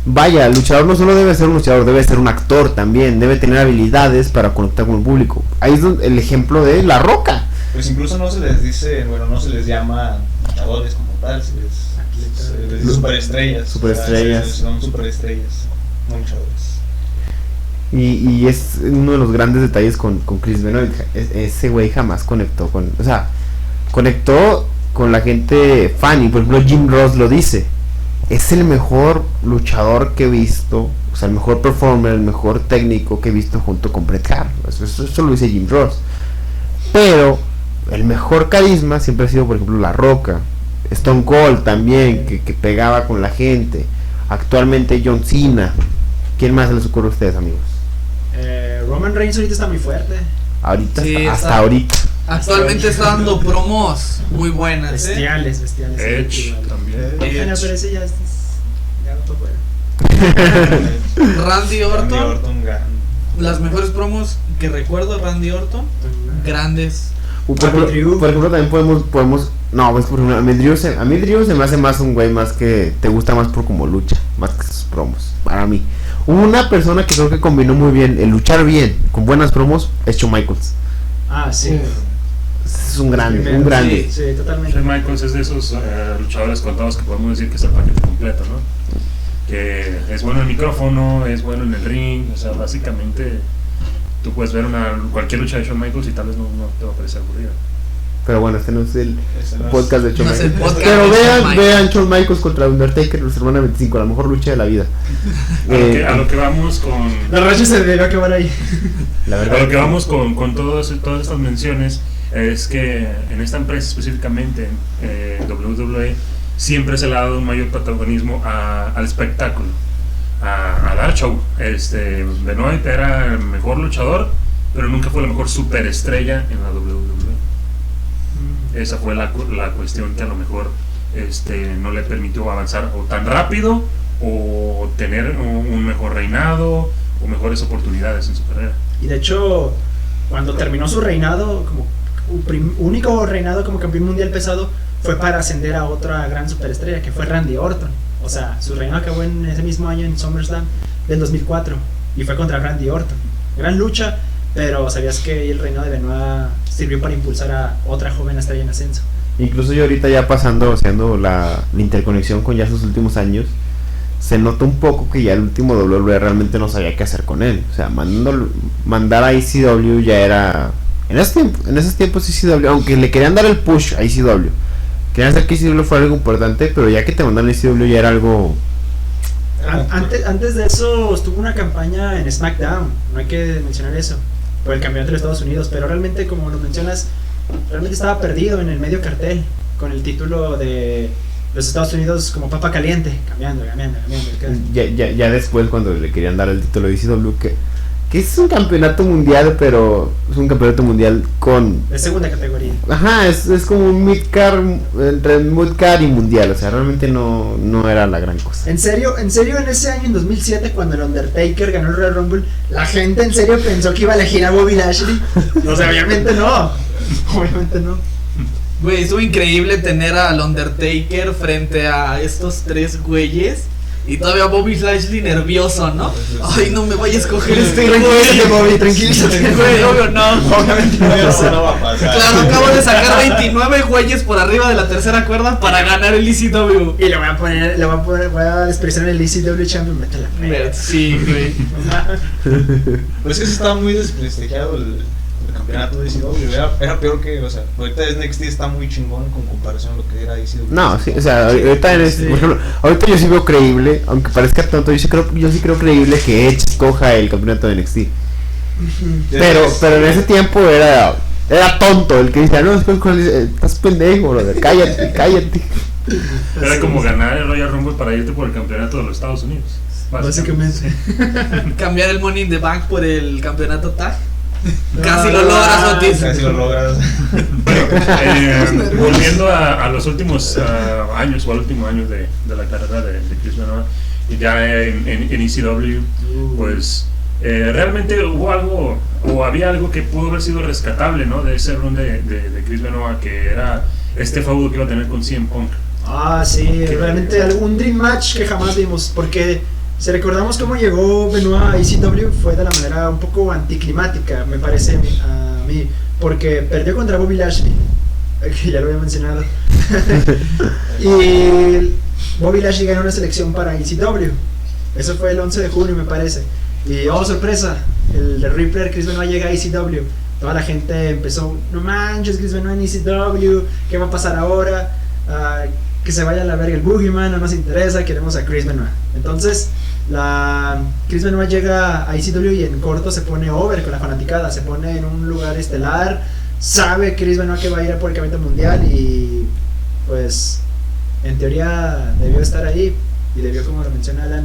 Vaya, el luchador no solo debe ser un luchador, debe ser un actor también, debe tener habilidades para conectar con el público. Ahí es donde el ejemplo de La Roca. Pues incluso no se les dice, no se les llama luchadores como tal, se les dice superestrellas. Superestrellas. O sea, son superestrellas, no luchadores. Y es uno de los grandes detalles con Chris Benoit. Ese güey jamás conectó con... O sea, conectó con la gente fan. Y por ejemplo Jim Ross lo dice. Es el mejor luchador que he visto, o sea, el mejor performer, el mejor técnico que he visto junto con Bret Hart. Eso lo dice Jim Ross. Pero el mejor carisma siempre ha sido, por ejemplo, La Roca. Stone Cold también, que pegaba con la gente. Actualmente John Cena. ¿Quién más se les ocurre a ustedes, amigos? Roman Reigns ahorita está muy fuerte. Ahorita, Sí, hasta ahorita. Actualmente está dando promos muy buenas. Bestiales. Edge también. Pero ese ya va para afuera. Randy Orton, grande. las mejores promos que recuerdo, Randy Orton, grandes. Por ejemplo, también podemos no, pues por ejemplo, a mí Drew se me hace más un güey más que te gusta más por como lucha, más que sus promos, para mí. Una persona que creo que combinó muy bien el luchar bien con buenas promos es Shawn Michaels. Ah, sí. Es un grande, un grande. Sí, totalmente. Shawn Michaels es de esos luchadores contados que podemos decir que es el paquete completo, ¿no? Que es bueno en el micrófono, es bueno en el ring, o sea, básicamente tú puedes ver cualquier lucha de Shawn Michaels y tal vez no te va a parecer aburrida. Pero bueno, este no es el Ese no es- podcast de Shawn no es el Michaels. podcast Pero de Shawn vean, Michaels. vean Shawn Michaels contra Undertaker, los hermanos 25, la mejor lucha de la vida. A lo que vamos con... La racha se debió acabar ahí. La A verdad. lo que vamos con todas estas menciones es que en esta empresa específicamente, WWE, siempre se le ha dado un mayor protagonismo al espectáculo, a dar show. Benoit era el mejor luchador, pero nunca fue la mejor superestrella en la WWE. Esa fue la cuestión que a lo mejor no le permitió avanzar o tan rápido o tener un mejor reinado o mejores oportunidades en su carrera. Y de hecho, cuando terminó su reinado, como único reinado como campeón mundial pesado, fue para ascender a otra gran superestrella, que fue Randy Orton. O sea, su reinado acabó en ese mismo año en SummerSlam del 2004 y fue contra Randy Orton. Gran lucha, pero ¿sabías que el reinado de Benoit sirvió para impulsar a otra joven estrella en ascenso? Incluso yo ahorita ya pasando, haciendo la interconexión con ya sus últimos años, se nota un poco que ya el último WWE realmente no sabía qué hacer con él. O sea, mandar a ECW ya era... En esos tiempos ECW, aunque le querían dar el push a ECW, querían hacer que ECW fuera algo importante, pero ya que te mandaron a ECW ya era algo... Antes de eso estuvo una campaña en SmackDown, no hay que mencionar eso, por el campeonato de los Estados Unidos, pero realmente, como lo mencionas, realmente estaba perdido en el medio cartel, con el título de los Estados Unidos como papa caliente, cambiando. Ya después cuando le querían dar el título de ECW, que es un campeonato mundial, pero es un campeonato mundial con... De segunda categoría. Ajá, es como un mid-card, entre mid-card y mundial, o sea, realmente no era la gran cosa. En serio, en ese año, en 2007, cuando el Undertaker ganó el Royal Rumble, la gente en serio pensó que iba a elegir a Bobby Lashley. O sea, obviamente no. Obviamente no. Güey, estuvo increíble tener al Undertaker frente a estos tres güeyes. Y todavía Bobby Lashley nervioso, ¿no? Ay, no me vaya a escoger este Tranquilízate, güey. Bobby, tranquilízate. Güey, obvio no. Obviamente no. Eso no va a pasar. Claro, acabo de sacar 29 güeyes por arriba de la tercera cuerda para ganar el ECW. Y voy a expresar el ECW Champion, vete a la verga. Sí, güey. Pues es que se estaba muy desprestigiado el campeonato de ECW. Era peor que, o sea, ahorita NXT está muy chingón con comparación a lo que era ECW. No, sí, o sea, ahorita, por ejemplo, ahorita yo sí veo creíble, aunque parezca tonto, yo sí creo creíble que Edge coja el campeonato de NXT. Pero en ese tiempo era tonto el que decía, no, estás pendejo, brother, cállate. Era como ganar el Royal Rumble para irte por el campeonato de los Estados Unidos. Básicamente. Cambiar el Money in the Bank por el campeonato tag. Casi lo logras, Otis. Casi lo logras. Volviendo a los últimos años o al último año de la carrera de Chris Benoit, y ya en ECW, pues realmente hubo algo, o había algo que pudo haber sido rescatable, ¿no? De ese run de Chris Benoit, que era este feudo que iba a tener con CM Punk. Ah, sí, realmente un dream match que jamás vimos, porque si recordamos cómo llegó Benoit a ECW fue de la manera un poco anticlimática, me parece a mí, porque perdió contra Bobby Lashley, que ya lo había mencionado, y Bobby Lashley ganó una selección para ECW, eso fue el 11 de junio me parece, y oh sorpresa, el de Ripley, Chris Benoit llega a ECW, toda la gente empezó, no manches, Chris Benoit en ECW, ¿qué va a pasar ahora? Que se vaya a la verga el Boogeyman, no nos interesa, queremos a Chris Benoit. Entonces, Chris Benoit llega a ECW y en corto se pone over con la fanaticada, se pone en un lugar estelar, sabe Chris Benoit que va a ir por el campeonato mundial y pues en teoría debió estar ahí y debió, como lo menciona Alan,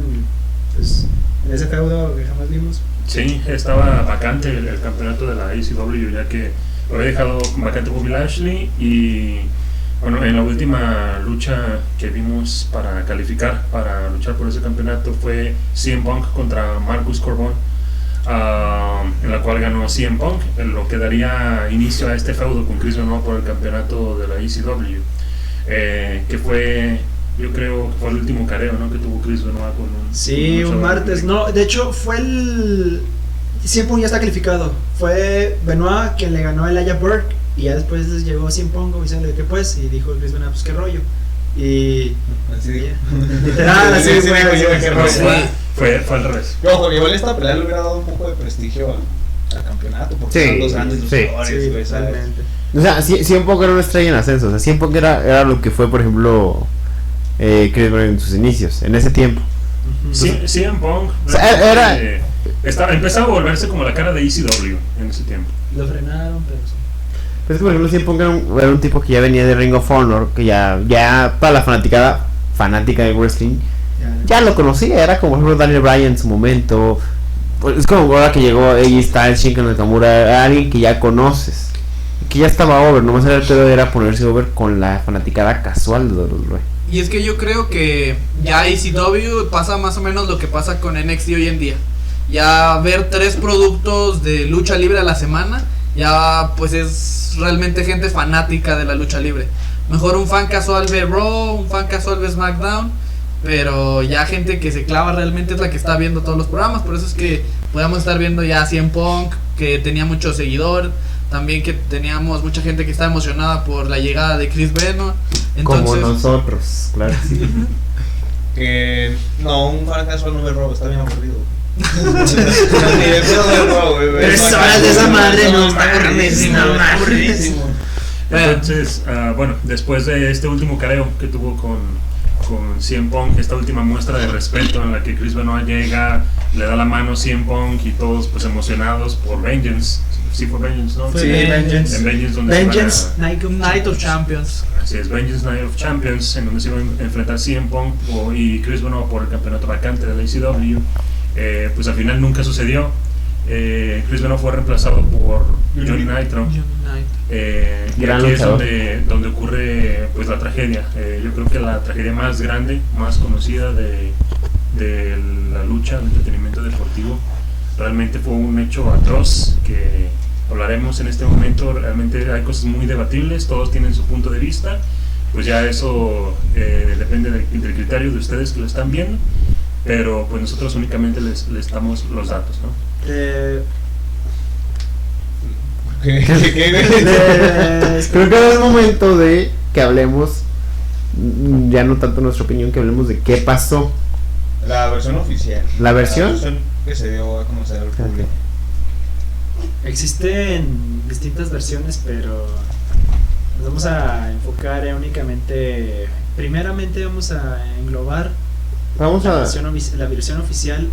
pues en ese feudo que jamás vimos. Sí, estaba vacante el campeonato de la ECW, ya que lo había dejado vacante Bobby Lashley. Y bueno, en la última lucha que vimos para calificar, para luchar por ese campeonato, fue CM Punk contra Marcus Corbin, en la cual ganó CM Punk, lo que daría inicio a este feudo con Chris Benoit por el campeonato de la ECW, que fue yo creo que fue el último careo, ¿no? Que tuvo Chris Benoit con un... Sí, con un martes. No, de hecho fue el... CM Punk ya está calificado. Fue Benoit quien le ganó a Elijah Burke. Y ya después llegó CM Punk diciéndole que pues. Y dijo Chris Benoit, pues qué rollo. Y... Así digo. Literal, así Sí, fue. sí, qué rollo. Sí. Fue al revés. Ojo, igual esta pelea le hubiera dado un poco de prestigio al campeonato, porque Sí, son dos grandes sí. luchadores, Sí, güey, ¿sabes? totalmente. O sea, CM Punk era una estrella en ascenso. O sea, CM Punk era lo que fue, por ejemplo, Chris Benoit en sus inicios, en ese tiempo. Sí, CM Punk O sea, era- empezaba a volverse como la cara de ECW en ese tiempo. Lo frenaron, pero sí. Pero es que, por ejemplo, CM Punk era un tipo que ya venía de Ring of Honor, que ya para la fanática de wrestling, ya lo conocía. Era como, por ejemplo, Daniel Bryan en su momento. Pues es como ahora que llegó AJ Styles, Shinka Nakamura, era alguien que ya conoces, que ya estaba over. Nomás era el pedo era ponerse over con la fanaticada casual de WWE. Y es que yo creo que ya ECW pasa más o menos lo que pasa con NXT hoy en día. Ya ver 3 productos de lucha libre a la semana, ya pues es realmente gente fanática de la lucha libre. Mejor un fan casual ve Raw, un fan casual ve SmackDown, pero ya gente que se clava realmente es la que está viendo todos los programas. Por eso es que podemos estar viendo ya CM Punk, que tenía mucho seguidor. También que teníamos mucha gente que estaba emocionada por la llegada de Chris Benoit. Como Entonces, nosotros, claro que sí. Que no, un fan casual no ve Raw, está bien aburrido. Ni de pedo ve Raw, güey. 3 horas de esa madre, no está mames, aburridísimo, no está mames. aburridísimo. Entonces, bueno, después de este último careo que tuvo con CM Punk, esta última muestra de respeto en la que Chris Benoit llega, le da la mano a CM Punk y todos pues emocionados por Vengeance. Sí fue Vengeance, ¿no? Sí, Vengeance. En Vengeance donde Vengeance, se van Night of Champions. así es, Vengeance Night of Champions, en donde se iban a enfrentar CM Punk y Chris Benoit por el campeonato vacante de la ECW. Pues al final nunca sucedió. Chris Benoit fue reemplazado por Johnny Nitro. Y Gran aquí es luchador. donde ocurre pues la tragedia. Yo creo que la tragedia más grande, más conocida de la lucha, del entretenimiento deportivo. Realmente fue un hecho atroz que hablaremos en este momento. Realmente hay cosas muy debatibles, todos tienen su punto de vista. Pues ya eso depende del criterio de ustedes que lo están viendo. Pero pues nosotros únicamente les damos los datos, ¿no? ¿Qué? Creo que es el momento de que hablemos, ya no tanto nuestra opinión, que hablemos de qué pasó. La versión oficial. ¿La versión? Que se dio a conocer al público. Existen distintas versiones, pero nos vamos a enfocar únicamente. Primeramente, vamos a englobar Vamos la a... versión oficial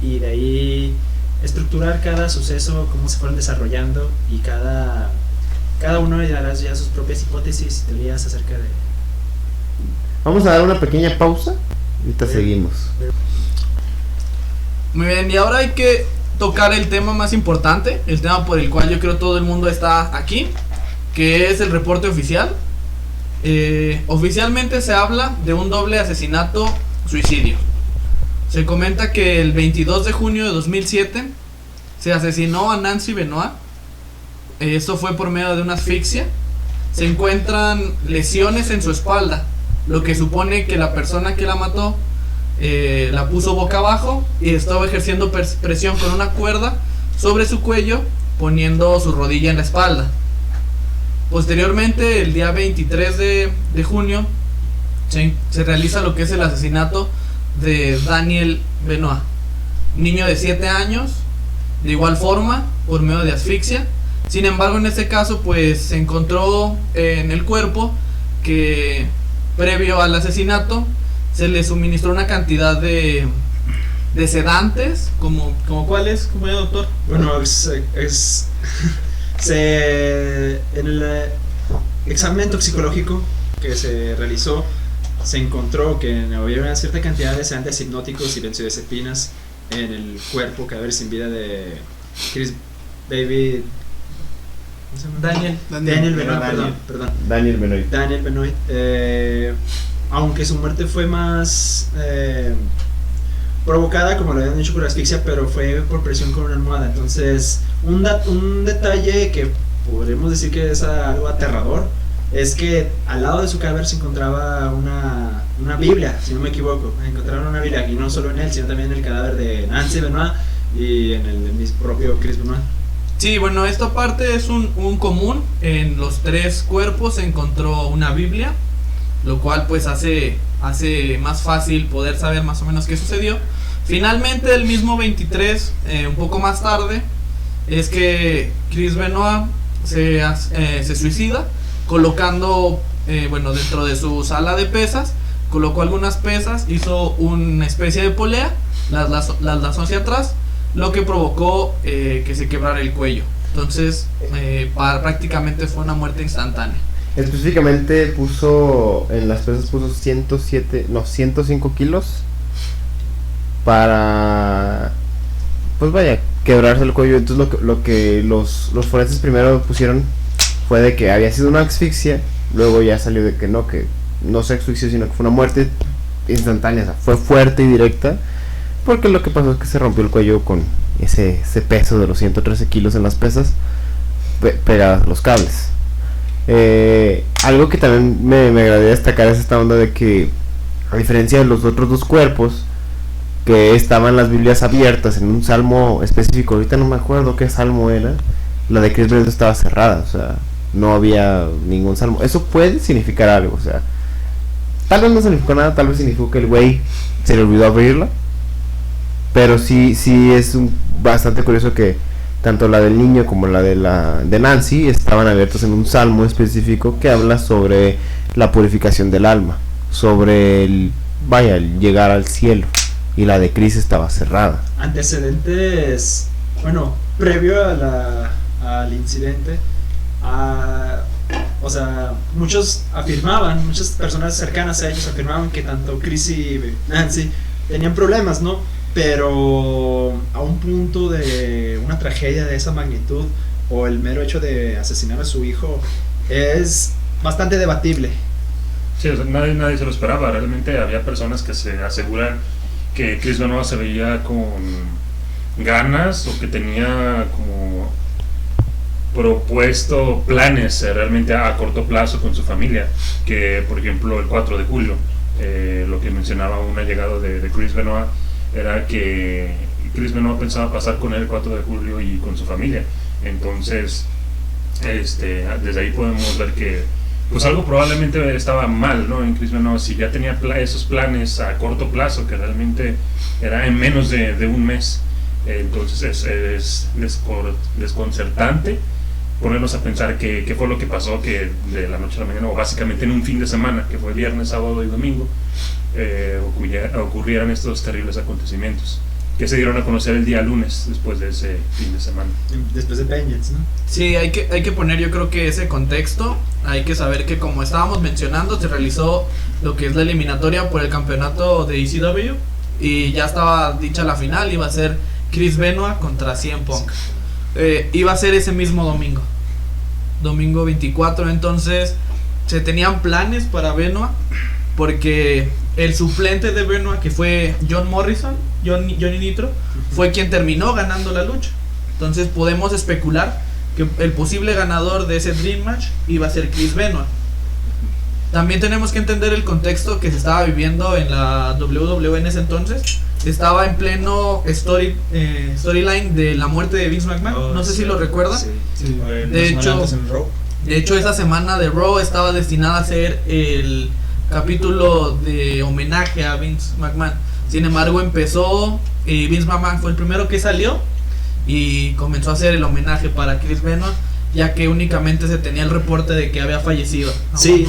y de ahí estructurar cada suceso, cómo se fueron desarrollando y cada uno dará ya sus propias hipótesis y teorías acerca de... Vamos a dar una pequeña pausa. Ahorita seguimos. Muy bien, y ahora hay que tocar el tema más importante, el tema por el cual yo creo todo el mundo está aquí, que es el reporte oficial. Oficialmente se habla de un doble asesinato suicidio. Se comenta que el 22 de junio de 2007 se asesinó a Nancy Benoit. Esto fue por medio de una asfixia. Se encuentran lesiones en su espalda, lo que supone que la persona que la mató la puso boca abajo y estaba ejerciendo presión con una cuerda sobre su cuello, poniendo su rodilla en la espalda. Posteriormente, el día 23 de junio, se realiza lo que es el asesinato de Daniel Benoit, niño de 7 años, de igual forma, por medio de asfixia. Sin embargo, en este caso, pues se encontró en el cuerpo que previo al asesinato se le suministró una cantidad de sedantes, como ¿cuáles? ¿Cómo era, doctor? Bueno, en el examen toxicológico que se realizó, se encontró que había una cierta cantidad de sedantes hipnóticos y benzodiazepinas en el cuerpo, cadáver sin vida de Chris David... ¿cómo se llama? Daniel Benoit, perdón. Daniel Benoit. Daniel Benoit, aunque su muerte fue más provocada, como lo habían dicho, por asfixia, pero fue por presión con una almohada. Entonces, un detalle que podemos decir que es algo aterrador es que al lado de su cadáver se encontraba una Biblia, si no me equivoco. Encontraron una Biblia, y no solo en él, sino también en el cadáver de Nancy Benoit y en el de mi propio Chris Benoit. Sí, bueno, esta parte es un común. En los 3 cuerpos se encontró una Biblia, lo cual pues hace más fácil poder saber más o menos qué sucedió. Finalmente, el mismo 23, un poco más tarde, es que Chris Benoit se suicida colocando, dentro de su sala de pesas, colocó algunas pesas, hizo una especie de polea, las lanzó hacia atrás, lo que provocó que se quebrara el cuello. Entonces, prácticamente fue una muerte instantánea. Específicamente en las pesas puso 105 kilos para, pues vaya, quebrarse el cuello. Entonces lo que los forenses primero pusieron fue de que había sido una asfixia, luego ya salió de que no se asfixió, sino que fue una muerte instantánea, o sea, fue fuerte y directa, porque lo que pasó es que se rompió el cuello con ese peso de los 113 kilos en las pesas pegadas a los cables. Algo que también me agradaría destacar es esta onda de que, a diferencia de los otros 2 cuerpos, que estaban las Biblias abiertas en un salmo específico, ahorita no me acuerdo qué salmo era, la de Chris Benoit estaba cerrada, o sea, no había ningún salmo. Eso puede significar algo, o sea, tal vez no significó nada, tal vez significó que el güey se le olvidó abrirla, pero sí es bastante curioso que tanto la del niño como la de Nancy estaban abiertos en un salmo específico que habla sobre la purificación del alma, sobre el llegar al cielo, y la de Chris estaba cerrada. Antecedentes, previo al incidente, muchas personas cercanas a ellos afirmaban que tanto Chris y Nancy tenían problemas, ¿no? Pero a un punto de una tragedia de esa magnitud, o el mero hecho de asesinar a su hijo, es bastante debatible. Sí, o sea, nadie se lo esperaba. Realmente había personas que se aseguran que Chris Benoit se veía con ganas, o que tenía como propuesto planes realmente a corto plazo con su familia, que por ejemplo el 4 de julio, lo que mencionaba un allegado de Chris Benoit, era que Chris Benoit pensaba pasar con él el 4 de julio y con su familia. Entonces, desde ahí podemos ver que pues algo probablemente estaba mal, ¿no? En Chris Benoit, si ya tenía esos planes a corto plazo, que realmente era en menos de un mes. Entonces es desconcertante ponernos a pensar qué fue lo que pasó, que de la noche a la mañana, o básicamente en un fin de semana, que fue viernes, sábado y domingo, ocurrieran estos terribles acontecimientos, que se dieron a conocer el día lunes, después de ese fin de semana. Después de Vengeance, ¿no? Sí, hay que poner, yo creo que ese contexto. Hay que saber que, como estábamos mencionando, se realizó lo que es la eliminatoria por el campeonato de ECW, y ya estaba dicha la final. Iba a ser Chris Benoit contra CM Punk. Iba a ser ese mismo domingo 24. Entonces se tenían planes para Benoit, porque el suplente de Benoit, que fue Johnny Nitro, fue quien terminó ganando la lucha. Entonces podemos especular que el posible ganador de ese Dream Match iba a ser Chris Benoit. También tenemos que entender el contexto que se estaba viviendo en la WWE en ese entonces. Estaba en pleno storyline de la muerte de Vince McMahon. No sé si lo recuerdan. Sí. De hecho, esa semana de Raw estaba destinada a ser el capítulo de homenaje a Vince McMahon. Sin embargo, empezó y Vince McMahon fue el primero que salió y comenzó a hacer el homenaje para Chris Benoit, ya que únicamente se tenía el reporte de que había fallecido. Sí,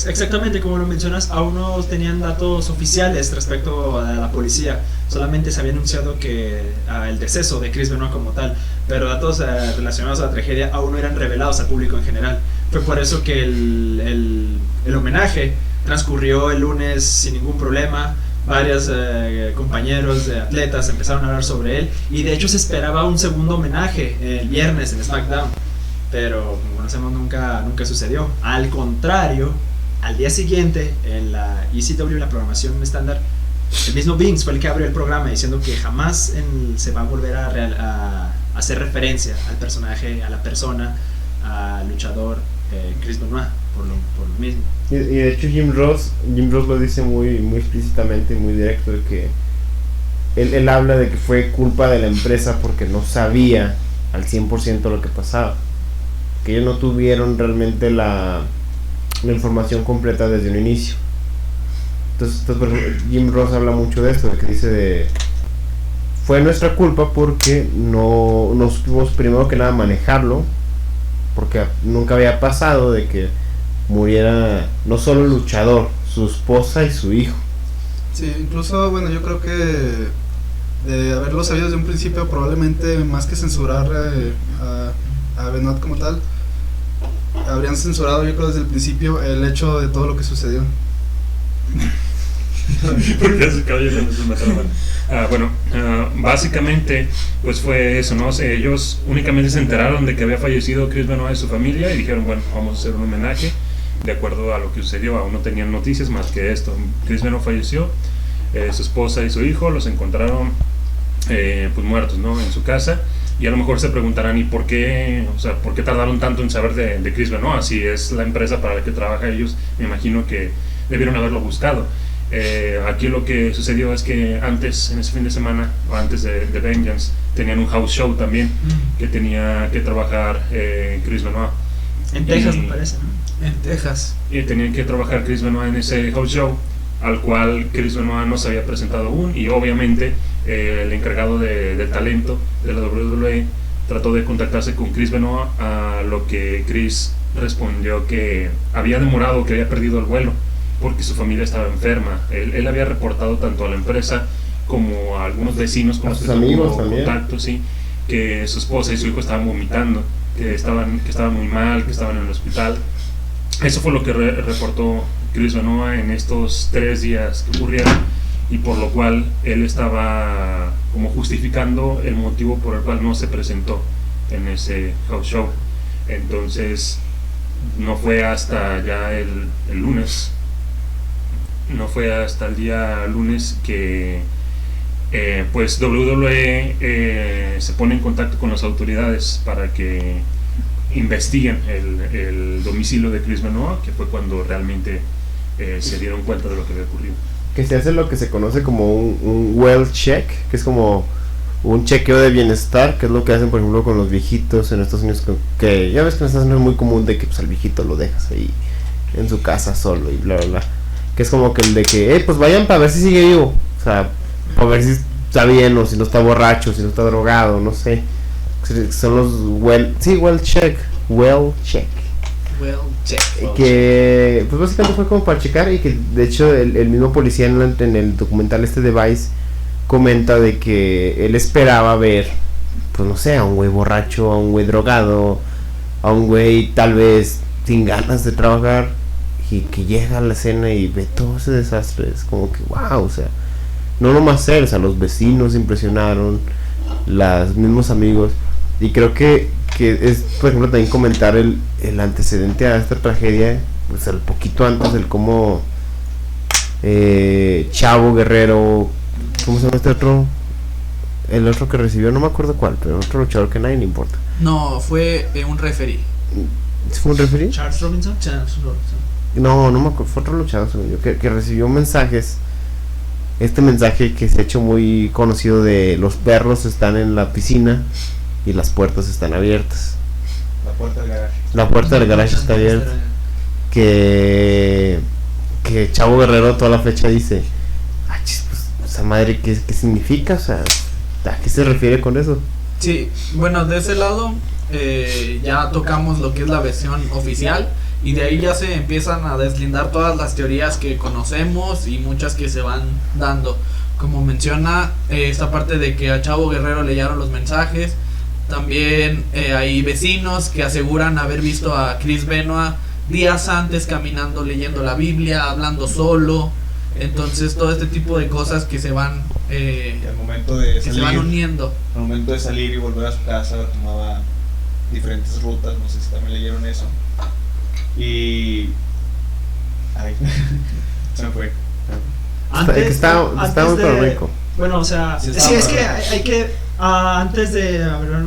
exactamente como lo mencionas, aún no tenían datos oficiales respecto a la policía. Solamente se había anunciado que el deceso de Chris Benoit como tal, pero datos relacionados a la tragedia aún no eran revelados al público en general. Fue por eso que el homenaje transcurrió el lunes sin ningún problema. Varios compañeros de atletas empezaron a hablar sobre él, y de hecho se esperaba un segundo homenaje el viernes en SmackDown, pero como conocemos nunca sucedió. Al contrario, al día siguiente en la ECW, la programación estándar, el mismo Vince fue el que abrió el programa diciendo que jamás se va a volver a hacer referencia al personaje, a la persona, al luchador Chris Benoit. por lo mismo. Y de hecho Jim Ross lo dice muy explícitamente, muy directo, de que él habla de que fue culpa de la empresa porque no sabía al 100% lo que pasaba, que ellos no tuvieron realmente la información completa desde un inicio. Entonces por ejemplo, Jim Ross habla mucho de esto, de que dice fue nuestra culpa porque no supimos primero que nada manejarlo, porque nunca había pasado de que muriera no solo el luchador, su esposa y su hijo. Sí, incluso, bueno, yo creo que de haberlo sabido desde un principio, probablemente más que censurar a Benoit como tal, habrían censurado, yo creo, desde el principio el hecho de todo lo que sucedió. Porque se cayó cuando se mataron. Básicamente pues fue eso, ¿no? Ellos únicamente se enteraron de que había fallecido Chris Benoit y su familia y dijeron, bueno, vamos a hacer un homenaje de acuerdo a lo que sucedió. Aún no tenían noticias más que esto. Chris Benoit falleció, su esposa y su hijo los encontraron pues muertos, ¿no? En su casa. Y a lo mejor se preguntarán, ¿y por qué? O sea, ¿por qué tardaron tanto en saber de Chris Benoit? Si es la empresa para la que trabaja ellos, me imagino que debieron haberlo buscado. Aquí lo que sucedió es que antes, en ese fin de semana, o antes de Vengeance, tenían un house show también, que tenía que trabajar Chris Benoit. En Texas, me parece, ¿no? En Texas. Y tenían que trabajar Chris Benoit en ese house show, al cual Chris Benoit no se había presentado aún, y obviamente el encargado de talento de la WWE trató de contactarse con Chris Benoit, a lo que Chris respondió que había demorado, que había perdido el vuelo porque su familia estaba enferma. Él había reportado tanto a la empresa como a algunos vecinos con a los sus que amigos tuvo también contacto, sí, que su esposa y su hijo estaban vomitando, que estaban muy mal, que estaban en el hospital. Eso fue lo que reportó Chris Benoit en estos 3 días que ocurrieron, y por lo cual él estaba como justificando el motivo por el cual no se presentó en ese house show. Entonces no fue hasta ya el lunes, no fue hasta el día lunes que pues WWE se pone en contacto con las autoridades para que investiguen el domicilio de Chris Benoit, que fue cuando realmente se dieron cuenta de lo que había ocurrido. Que se hace lo que se conoce como un well check, que es como un chequeo de bienestar, que es lo que hacen por ejemplo con los viejitos en Estados Unidos, que ya ves que en Estados Unidos es muy común de que pues al viejito lo dejas ahí en su casa solo y bla bla bla, que es como que el de que pues vayan para ver si sigue vivo, o sea, para ver si está bien o si no está borracho, si no está drogado, no sé, son los well check. Que pues básicamente fue como para checar, y que de hecho el mismo policía en el documental de Vice comenta de que él esperaba ver, pues no sé, a un güey borracho, a un güey drogado, a un güey tal vez sin ganas de trabajar, y que llega a la escena y ve todo ese desastre. Es como que wow, o sea, no nomás él, o sea, los vecinos se impresionaron, los mismos amigos, y creo que es, por ejemplo, también comentar el antecedente a esta tragedia, pues el poquito antes, del cómo Chavo Guerrero, ¿cómo se llama este otro? El otro que recibió, no me acuerdo cuál, pero otro luchador que a nadie le importa. No, fue un referee. ¿Fue un referee? Charles Robinson. No me acuerdo, fue otro luchador, según yo, que recibió mensajes. Este mensaje que se ha hecho muy conocido de los perros están en la piscina y las puertas están abiertas. La puerta del garage está abierta. Que Chavo Guerrero toda la fecha dice, pues, esa madre, ¿qué significa? O sea, ¿a qué se refiere con eso? Sí, bueno, de ese lado ya tocamos lo que es la versión oficial, y de ahí ya se empiezan a deslindar todas las teorías que conocemos y muchas que se van dando. Como menciona esta parte de que a Chavo Guerrero le llegaron los mensajes. También hay vecinos que aseguran haber visto a Chris Benoit días antes caminando, leyendo la Biblia, hablando solo. Entonces todo este tipo de cosas que se van al momento de que salir, se van uniendo. Al momento de salir y volver a su casa tomaba diferentes rutas, no sé si también leyeron eso. Y ay, se me fue. Está muy rico. Bueno, o sea, Sí, sí, es que hay que antes de hablar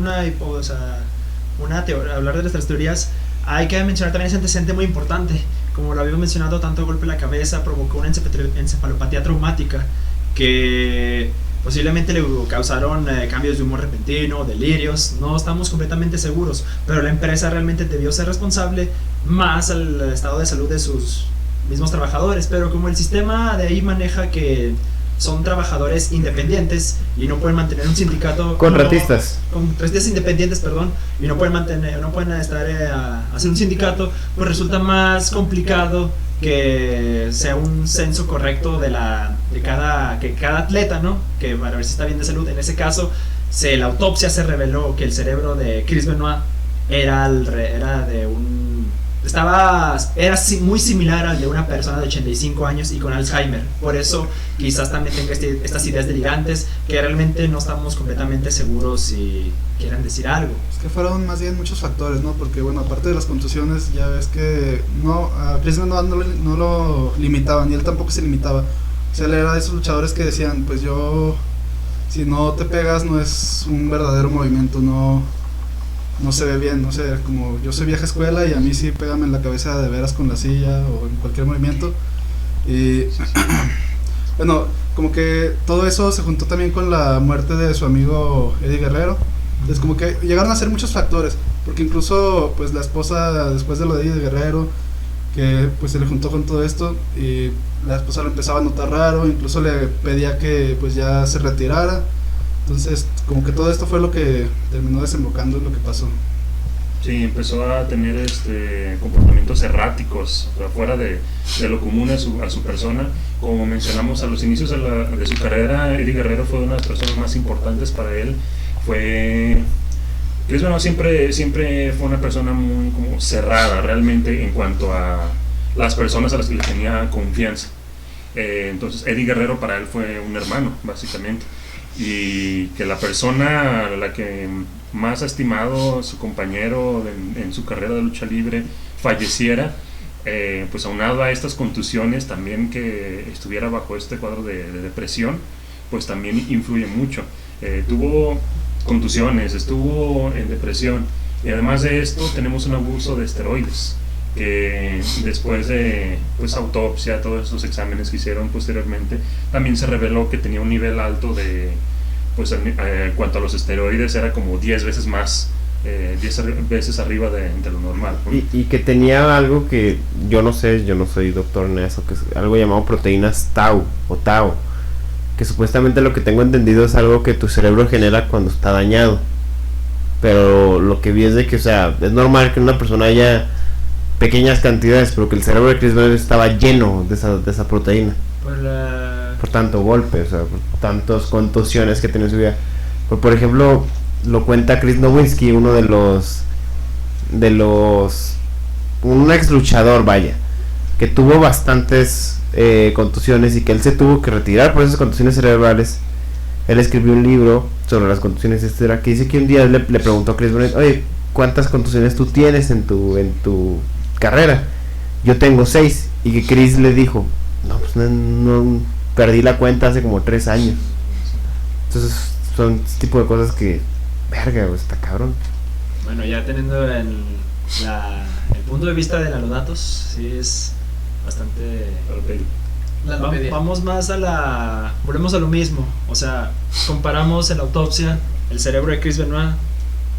hablar de nuestras teorías, hay que mencionar también ese antecedente muy importante. Como lo habíamos mencionado, tanto golpe en la cabeza provocó una encefalopatía traumática que posiblemente le causaron cambios de humor repentino, delirios. No estamos completamente seguros, pero la empresa realmente debió ser responsable más al estado de salud de sus mismos trabajadores. Pero como el sistema de ahí maneja que son trabajadores independientes y no pueden mantener un sindicato Contratistas. Contratistas independientes, perdón, y no pueden estar hacer un sindicato, pues resulta más complicado que sea un censo correcto de cada atleta, ¿no? Que para ver si está bien de salud. En ese caso, la autopsia se reveló que el cerebro de Chris Benoit era muy similar al de una persona de 85 años y con Alzheimer. Por eso quizás también tenga estas ideas delirantes que realmente no estamos completamente seguros si quieren decir algo. Es que fueron más bien muchos factores, ¿no? Porque bueno, aparte de las contusiones, ya ves que a Chris Benoit no lo limitaban y él tampoco se limitaba. O sea, él era de esos luchadores que decían, pues si no te pegas no es un verdadero movimiento, no se ve bien, no sé, como yo soy vieja escuela y a mí sí pégame en la cabeza de veras con la silla o en cualquier movimiento. Y bueno, como que todo eso se juntó también con la muerte de su amigo Eddie Guerrero. Entonces como que llegaron a ser muchos factores, porque incluso pues la esposa, después de lo de Eddie Guerrero, que pues se le juntó con todo esto y la esposa lo empezaba a notar raro, incluso le pedía que pues ya se retirara. Entonces, como que todo esto fue lo que terminó desembocando en lo que pasó. Sí, empezó a tener comportamientos erráticos, o sea, fuera de lo común a su persona. Como mencionamos a los inicios de su carrera, Eddie Guerrero fue una de las personas más importantes para él. Chris Benoit siempre fue una persona muy como cerrada realmente en cuanto a las personas a las que le tenía confianza. Entonces Eddie Guerrero para él fue un hermano, básicamente. Y que la persona a la que más ha estimado, su compañero en su carrera de lucha libre, falleciera, pues aunado a estas contusiones, también que estuviera bajo este cuadro de depresión, pues también influye mucho. Tuvo contusiones, estuvo en depresión, y además de esto tenemos un abuso de esteroides, que después de autopsia, todos estos exámenes que hicieron posteriormente, también se reveló que tenía un nivel alto de, en cuanto a los esteroides, era como 10 veces más, 10 veces arriba de lo normal, ¿no? Y que tenía algo que yo no sé, yo no soy doctor en eso, que es algo llamado proteínas Tau, que supuestamente lo que tengo entendido es algo que tu cerebro genera cuando está dañado. Pero lo que vi es de que, o sea, es normal que una persona haya pequeñas cantidades, pero que el cerebro de Chris Benoit estaba lleno de esa proteína. Por tanto golpe, o sea, por tantas contusiones que tenía en su vida. Por ejemplo, lo cuenta Chris Nowinski, uno de los un ex luchador, vaya, que tuvo bastantes contusiones y que él se tuvo que retirar por esas contusiones cerebrales. Él escribió un libro sobre las contusiones, etcétera, que dice que un día le preguntó a Chris Benoit, oye, ¿cuántas contusiones tú tienes en tu carrera? Yo tengo 6. Y que Chris le dijo, no, pues no perdí la cuenta hace como 3 años. Entonces son este tipo de cosas que, verga, está cabrón. Bueno, ya teniendo el punto de vista de los datos, sí es bastante... Vamos más volvemos a lo mismo. O sea, comparamos en la autopsia el cerebro de Chris Benoit,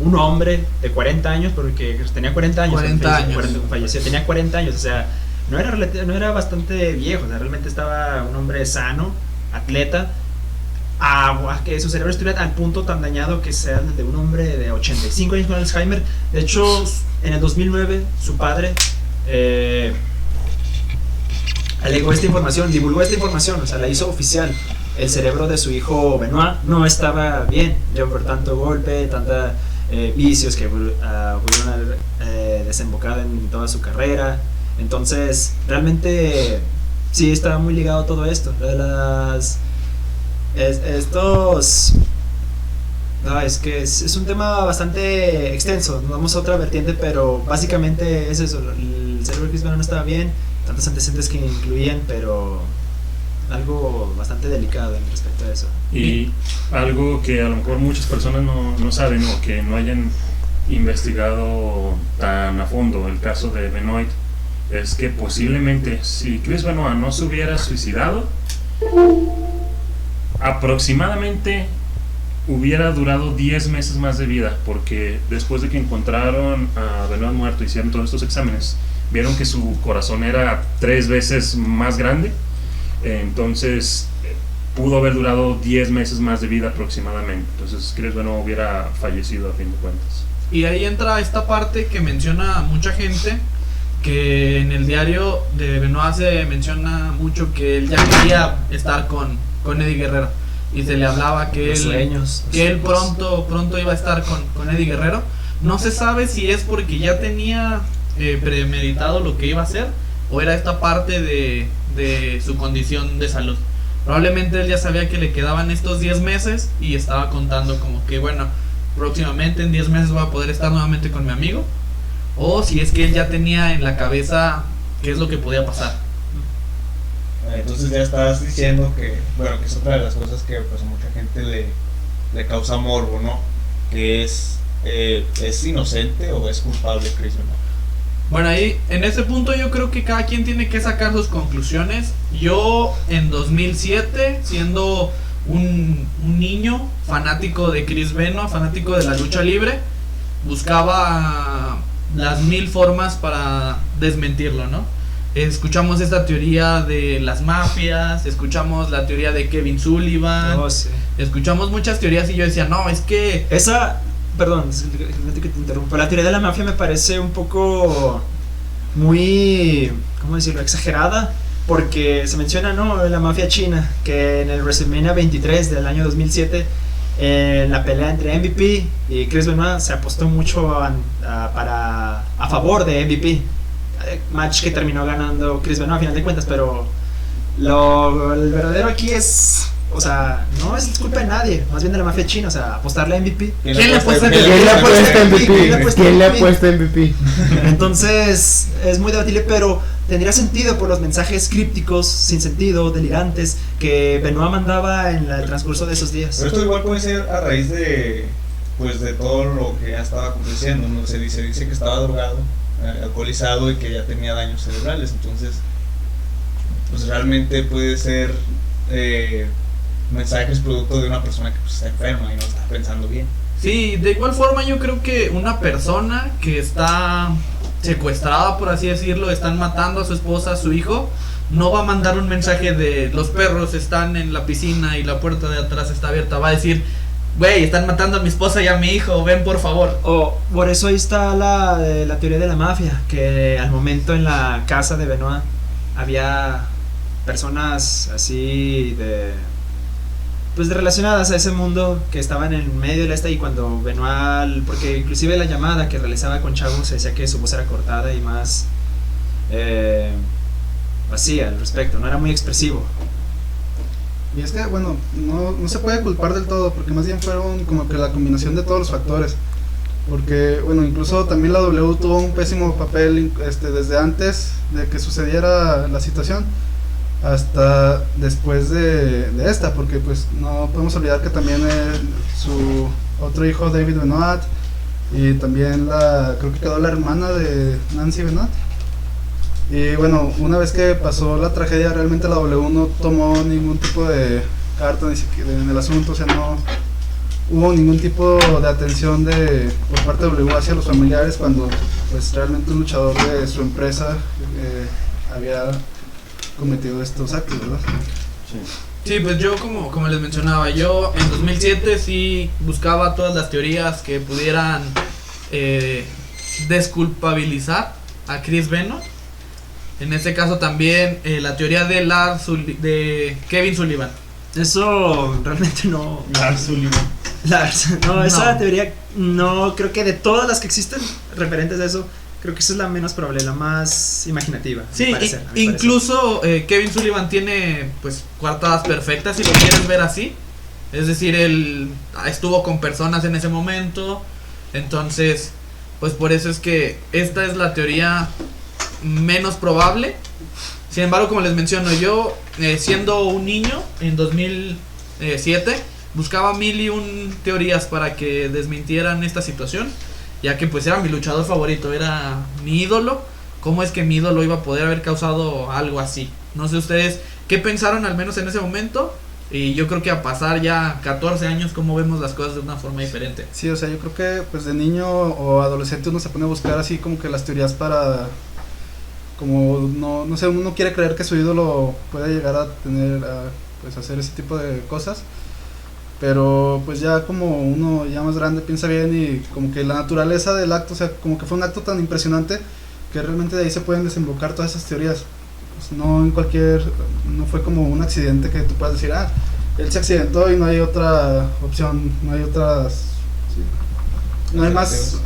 un hombre de 40 años, porque tenía 40 años. 40 años. Falleció, tenía 40 años, o sea, no era bastante viejo, o sea, realmente estaba un hombre sano, atleta, a que su cerebro estuviera al punto tan dañado que sea de un hombre de 85 años con Alzheimer. De hecho, en el 2009, su padre alegó esta información, divulgó esta información, o sea, la hizo oficial. El cerebro de su hijo Benoit no estaba bien, ya por tanto golpe, tanta vicios que pudieron haber desembocado en toda su carrera. Entonces, realmente sí está muy ligado a todo esto. Es que es un tema bastante extenso. Nos vamos a otra vertiente, pero básicamente es eso. El cerebro de Chris Benoit no estaba bien, tantos antecedentes que incluían, pero algo bastante delicado en respecto a eso. Y algo que a lo mejor muchas personas no saben o que no hayan investigado tan a fondo el caso de Benoit es que posiblemente si Chris Benoit no se hubiera suicidado, aproximadamente hubiera durado 10 meses más de vida, porque después de que encontraron a Benoit muerto, hicieron todos estos exámenes, vieron que su corazón era 3 veces más grande, entonces pudo haber durado 10 meses más de vida aproximadamente. Entonces Chris Benoit hubiera fallecido a fin de cuentas. Y ahí entra esta parte que menciona mucha gente, que en el diario de Benoit se menciona mucho que él ya quería estar con Eddie Guerrero, y se le hablaba que él pronto iba a estar con Eddie Guerrero. No se sabe si es porque ya tenía premeditado lo que iba a hacer, o era esta parte de su condición de salud. Probablemente él ya sabía que le quedaban estos 10 meses y estaba contando como que, bueno, próximamente en 10 meses voy a poder estar nuevamente con mi amigo. O si es que él ya tenía en la cabeza qué es lo que podía pasar. Entonces ya estás diciendo que, bueno, que es otra de las cosas que pues a mucha gente le causa morbo, ¿no? Que es inocente o es culpable Chris Benoit. Bueno, ahí en ese punto yo creo que cada quien tiene que sacar sus conclusiones. Yo en 2007, siendo un niño fanático de Chris Benoit, fanático de la lucha libre, buscaba las 1000 formas para desmentirlo, ¿no? Escuchamos esta teoría de las mafias, escuchamos la teoría de Kevin Sullivan, Sí. escuchamos muchas teorías y yo decía, no, es que... Perdón, que te interrumpa. La teoría de la mafia me parece un poco muy, ¿cómo decirlo?, exagerada, porque se menciona, ¿no?, la mafia china, que en el WrestleMania 23 del año 2007, en la pelea entre MVP y Chris Benoit, se apostó mucho a favor de MVP, match que terminó ganando Chris Benoit a final de cuentas, pero el verdadero aquí es... O sea, no es culpa de nadie, más bien de la mafia china, o sea, apostarle a MVP. ¿Quién le apuesta ¿Quién le apuesta MVP? Entonces, es muy debatible, pero tendría sentido por los mensajes crípticos, sin sentido, delirantes, que Benoit mandaba en el transcurso de esos días. Pero esto igual puede ser a raíz de todo lo que ya estaba aconteciendo, ¿no? Se dice que estaba drogado, alcoholizado y que ya tenía daños cerebrales, entonces pues realmente puede ser mensajes producto de una persona que pues está enferma y no está pensando bien. Sí, de igual forma yo creo que una persona que está secuestrada, por así decirlo, están matando a su esposa, a su hijo, no va a mandar un mensaje de los perros están en la piscina y la puerta de atrás está abierta. Va a decir, güey, están matando a mi esposa y a mi hijo, ven por favor. Por eso ahí está la teoría de la mafia, que al momento en la casa de Benoit había personas así pues relacionadas a ese mundo que estaban en medio del y cuando Benoit, porque inclusive la llamada que realizaba con Chavo se decía que su voz era cortada y más vacía al respecto, no era muy expresivo. Y es que, bueno, no se puede culpar del todo, porque más bien fueron como que la combinación de todos los factores. Porque, bueno, incluso también la W tuvo un pésimo papel desde antes de que sucediera la situación hasta después de esta, porque pues no podemos olvidar que también su otro hijo David Benoit y también creo que quedó la hermana de Nancy Benoit. Y bueno, una vez que pasó la tragedia, realmente la W no tomó ningún tipo de carta ni siquiera en el asunto, o sea, no hubo ningún tipo de atención por parte de W hacia los familiares cuando pues realmente un luchador de su empresa había cometido estos actos, ¿verdad? Sí, pues yo como les mencionaba, yo en 2007 sí buscaba todas las teorías que pudieran desculpabilizar a Chris Benoit. En este caso también la teoría de Kevin Sullivan. Eso realmente no... Lars Sullivan. No, esa teoría no, creo que de todas las que existen referentes a eso, creo que esa es la menos probable, la más imaginativa. Sí, incluso Kevin Sullivan tiene pues coartadas perfectas si lo quieren ver así. Es decir, él estuvo con personas en ese momento. Entonces, pues por eso es que esta es la teoría menos probable. Sin embargo, como les menciono, yo siendo un niño en 2007 buscaba 1001 teorías para que desmintieran esta situación. ya que pues era mi luchador favorito, era mi ídolo. ¿Cómo es que mi ídolo iba a poder haber causado algo así? No sé ustedes qué pensaron al menos en ese momento. Y yo creo que a pasar ya 14 años, cómo vemos las cosas de una forma diferente. Sí, o sea, yo creo que pues de niño o adolescente uno se pone a buscar así como que las teorías para, como no sé, uno quiere creer que su ídolo puede llegar a tener, pues hacer ese tipo de cosas, pero pues ya como uno ya más grande piensa bien y como que la naturaleza del acto, o sea, como que fue un acto tan impresionante que realmente de ahí se pueden desembocar todas esas teorías. Pues no fue como un accidente que tú puedas decir, él se accidentó y no hay otra opción, no hay otras, sí, no hay más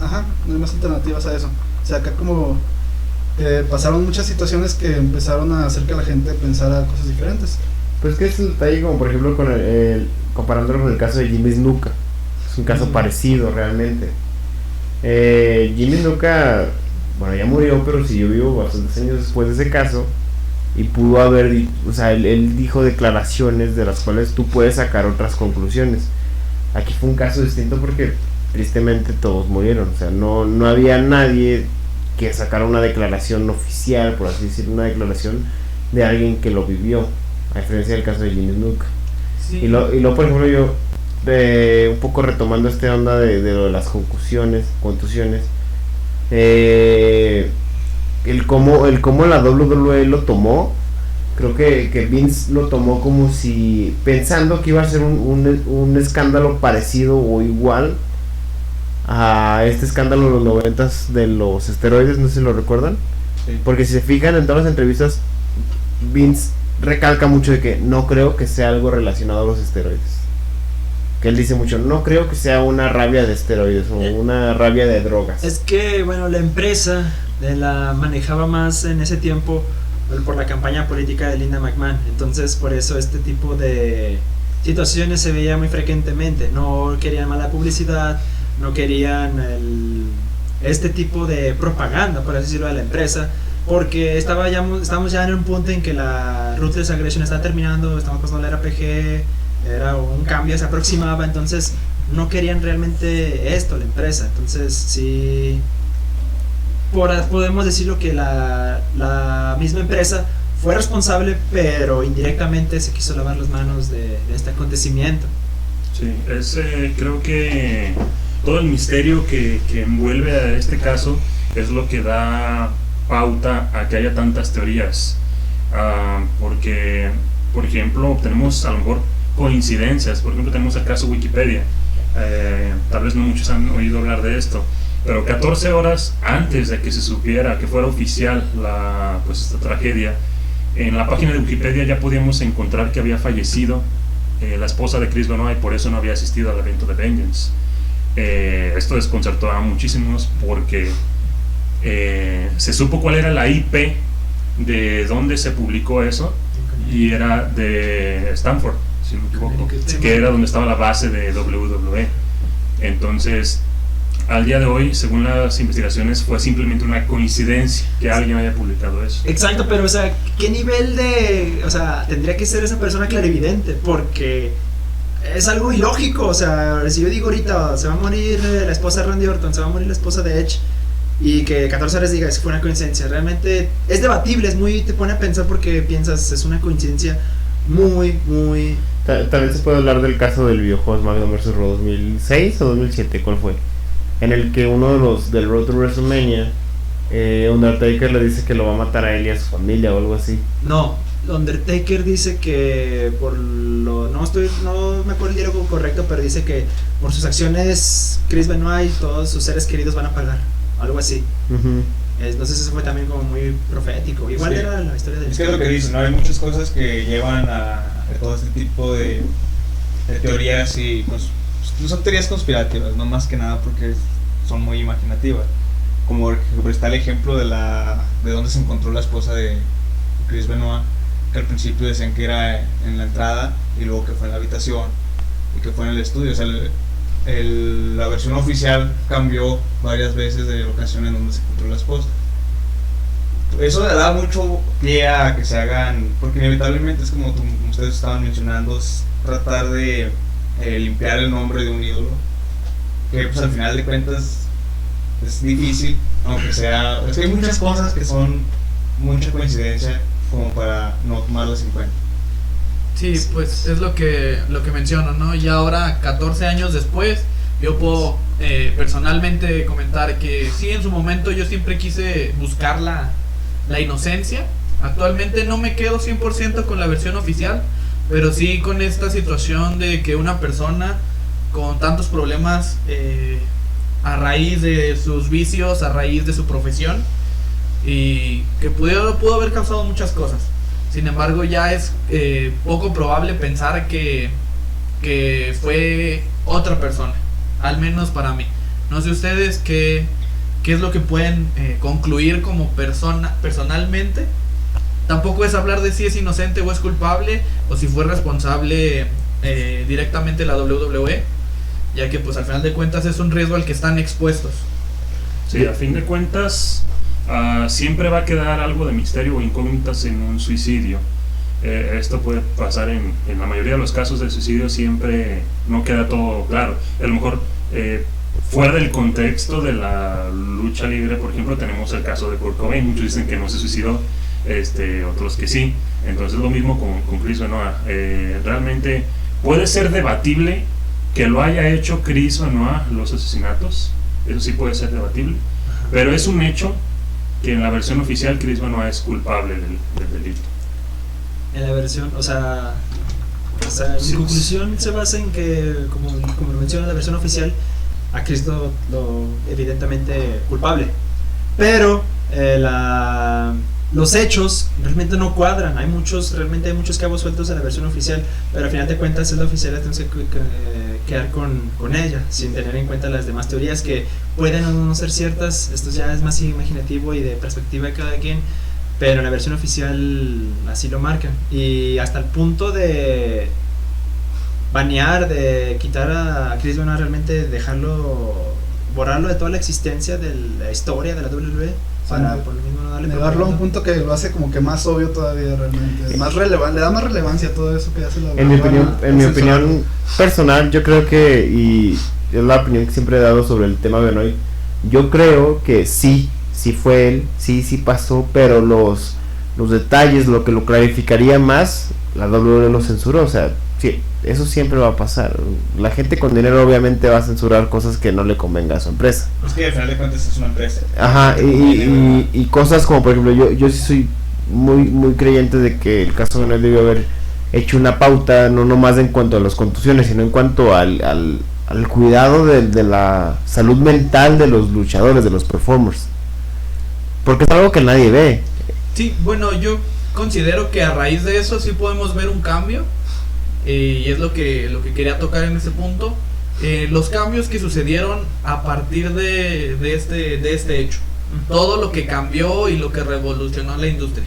alternativas a eso. O sea, acá como pasaron muchas situaciones que empezaron a hacer que la gente pensara cosas diferentes. Pues que es el detalle, como por ejemplo comparándolo con el caso de Jimmy Snuka. Es un caso parecido realmente. Jimmy Snuka, bueno, ya murió, pero siguió vivo bastantes años después de ese caso. Y pudo haber, o sea, él dijo declaraciones de las cuales tú puedes sacar otras conclusiones. Aquí fue un caso distinto porque tristemente todos murieron. O sea, no había nadie que sacara una declaración oficial, por así decirlo, una declaración de alguien que lo vivió, a diferencia del caso de Jimmy Snuka. Sí. Y luego, por ejemplo, yo, un poco retomando esta onda de lo de las contusiones, el cómo la WWE lo tomó, creo que Vince lo tomó como si pensando que iba a ser un escándalo parecido o igual a este escándalo de los 90s de los esteroides, no sé si lo recuerdan. Sí. Porque si se fijan en todas las entrevistas, Vince recalca mucho de que no creo que sea algo relacionado a los esteroides. Que él dice mucho, no creo que sea una rabia de esteroides o una rabia de drogas. Es que, bueno, la empresa la manejaba más en ese tiempo por la campaña política de Linda McMahon. Entonces, por eso este tipo de situaciones se veía muy frecuentemente. No querían mala publicidad, no querían este tipo de propaganda, por así decirlo, de la empresa. Porque estamos ya en un punto en que la Ruthless Aggression está terminando, estamos pasando la RPG, era un cambio, se aproximaba, entonces no querían realmente esto, la empresa. Entonces sí, podemos decirlo que la misma empresa fue responsable, pero indirectamente se quiso lavar las manos de este acontecimiento. Sí, creo que todo el misterio que envuelve a este caso es lo que da pauta a que haya tantas teorías, porque, por ejemplo, tenemos a lo mejor coincidencias. Por ejemplo, tenemos el caso Wikipedia, tal vez no muchos han oído hablar de esto, pero 14 horas antes de que se supiera que fuera oficial esta tragedia, en la página de Wikipedia ya podíamos encontrar que había fallecido la esposa de Chris Benoit y por eso no había asistido al evento de Vengeance. Esto desconcertó a muchísimos porque se supo cuál era la IP de donde se publicó eso, y era de Stanford, si no me equivoco, que era donde estaba la base de WWE. Entonces, al día de hoy, según las investigaciones, fue simplemente una coincidencia que alguien haya publicado eso. Exacto, pero o sea, ¿qué nivel tendría que ser esa persona clarividente? Porque es algo ilógico. O sea, si yo digo ahorita se va a morir la esposa de Randy Orton, se va a morir la esposa de Edge, y que 14 horas diga que fue una coincidencia, realmente es debatible, te pone a pensar porque piensas, es una coincidencia muy. También se puede hablar del caso del videojuego SmackDown vs. Raw 2006 o 2007, ¿cuál fue? En el que uno de los del Road to WrestleMania, Undertaker le dice que lo va a matar a él y a su familia o algo así. No, Undertaker dice que no me acuerdo el diálogo correcto, pero dice que por sus acciones Chris Benoit y todos sus seres queridos van a pagar, algo así. Entonces eso fue también como muy profético. Igual sí. Era la historia del... Es que es lo que dicen, ¿no? Hay muchas cosas que llevan a todo este tipo de teorías y no son teorías conspirativas, no más que nada porque son muy imaginativas. Como está el ejemplo de dónde se encontró la esposa de Chris Benoit, que al principio decían que era en la entrada y luego que fue en la habitación y que fue en el estudio. O sea, la versión oficial cambió varias veces de locación en donde se encontró la esposa. Eso le da mucho pie a que se hagan, porque inevitablemente es como ustedes estaban mencionando, es tratar de limpiar el nombre de un ídolo, que pues al final de cuentas es difícil, aunque sea, es que hay muchas cosas que son mucha coincidencia como para no tomarlas en cuenta. Sí, pues es lo que menciono, ¿no? Y ahora, 14 años después, yo puedo personalmente comentar que sí, en su momento yo siempre quise buscar la inocencia. Actualmente no me quedo 100% con la versión oficial, pero sí con esta situación de que una persona con tantos problemas a raíz de sus vicios, a raíz de su profesión, y que pudo haber causado muchas cosas. Sin embargo, ya es poco probable pensar que fue otra persona, al menos para mí. No sé ustedes qué es lo que pueden concluir como persona personalmente. Tampoco es hablar de si es inocente o es culpable, o si fue responsable directamente la WWE, ya que pues al final de cuentas es un riesgo al que están expuestos. Sí, a fin de cuentas siempre va a quedar algo de misterio o incógnitas en un suicidio. Esto puede pasar en la mayoría de los casos de suicidio, siempre no queda todo claro. A lo mejor fuera del contexto de la lucha libre, por ejemplo, tenemos el caso de Kurt Cobain. Muchos dicen que no se suicidó, otros que sí. Entonces lo mismo con Chris Benoit. Realmente puede ser debatible que lo haya hecho Chris Benoit los asesinatos, eso sí puede ser debatible, pero es un hecho que en la versión oficial Chris Benoit es culpable del delito. En la versión, o sea mi conclusión se basa en que, como lo menciona la versión oficial, a Cristo lo evidentemente culpable, pero los hechos realmente no cuadran. Realmente hay muchos cabos sueltos en la versión oficial, pero al final de cuentas es la oficial, tenemos que quedar con ella, sin tener en cuenta las demás teorías que pueden o no ser ciertas. Esto ya es más imaginativo y de perspectiva de cada quien, pero en la versión oficial así lo marcan, y hasta el punto de banear, de quitar a Chris Benoit, realmente borrarlo de toda la existencia de la historia de la WWE, para por lo mismo no darle llevarlo a un punto que lo hace como que más obvio todavía, realmente más relevante, le da más relevancia a todo eso que hace la en mi opinión personal, yo creo que, y es la opinión que siempre he dado sobre el tema Benoit, yo creo que sí fue él, sí pasó, pero los detalles, lo que lo clarificaría más, la WWE lo censuró. O sea, sí, eso siempre va a pasar. La gente con dinero obviamente va a censurar cosas que no le convenga a su empresa. Pues que al final de cuentas es una empresa. Ajá, y cosas como, por ejemplo, yo sí soy muy creyente de que el caso de Benoit debió haber hecho una pauta, no nomás en cuanto a las contusiones, sino en cuanto al cuidado de la salud mental de los luchadores, de los performers, porque es algo que nadie ve. Sí, bueno, yo considero que a raíz de eso sí podemos ver un cambio, y es lo que quería tocar en ese punto. Los cambios que sucedieron a partir de este hecho, todo lo que cambió y lo que revolucionó la industria,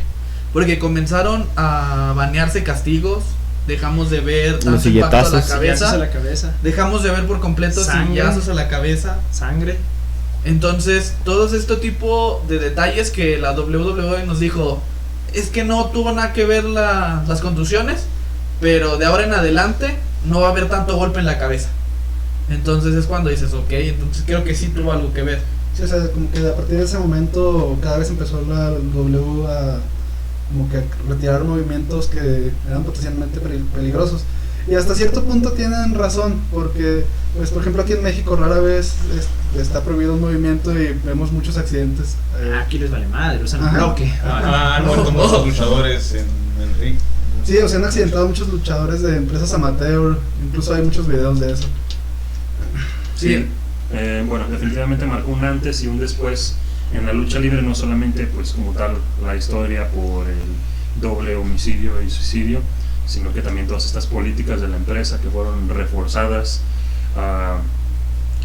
porque comenzaron a banearse castigos, dejamos de ver tanto impacto a la cabeza, dejamos de ver por completo sillazos a la cabeza, sangre. Entonces, todos este tipo de detalles que la WWE nos dijo, es que no tuvo nada que ver las contusiones, pero de ahora en adelante no va a haber tanto golpe en la cabeza. Entonces es cuando dices, ok, entonces creo que sí tuvo algo que ver. Sí, o sea, como que a partir de ese momento cada vez empezó la WWE a como que retirar movimientos que eran potencialmente peligrosos. Y hasta cierto punto tienen razón, porque pues por ejemplo aquí en México rara vez está prohibido un movimiento y vemos muchos accidentes. Aquí les vale madre, usan un bloque. Han muerto muchos luchadores en el ring. Sí, o sea, han accidentado muchos luchadores de empresas amateur, incluso hay muchos videos de eso. Sí, bueno, definitivamente marcó un antes y un después en la lucha libre, no solamente pues como tal la historia por el doble homicidio y suicidio, sino que también todas estas políticas de la empresa que fueron reforzadas.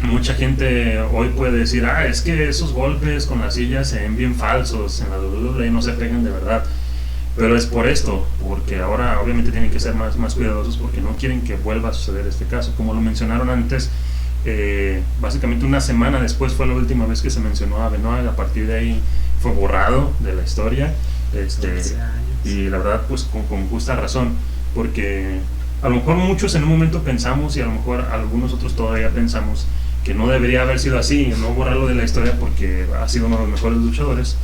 Mucha gente hoy puede decir, es que esos golpes con las sillas se ven bien falsos, en la WWE no se pegan de verdad, pero es por esto, porque ahora obviamente tienen que ser más cuidadosos, porque no quieren que vuelva a suceder este caso. Como lo mencionaron antes, básicamente una semana después fue la última vez que se mencionó a Benoit. A partir de ahí fue borrado de la historia, y la verdad pues con justa razón, porque a lo mejor muchos en un momento pensamos, y a lo mejor algunos otros todavía pensamos, que no debería haber sido así, no borrarlo de la historia porque ha sido uno de los mejores luchadores,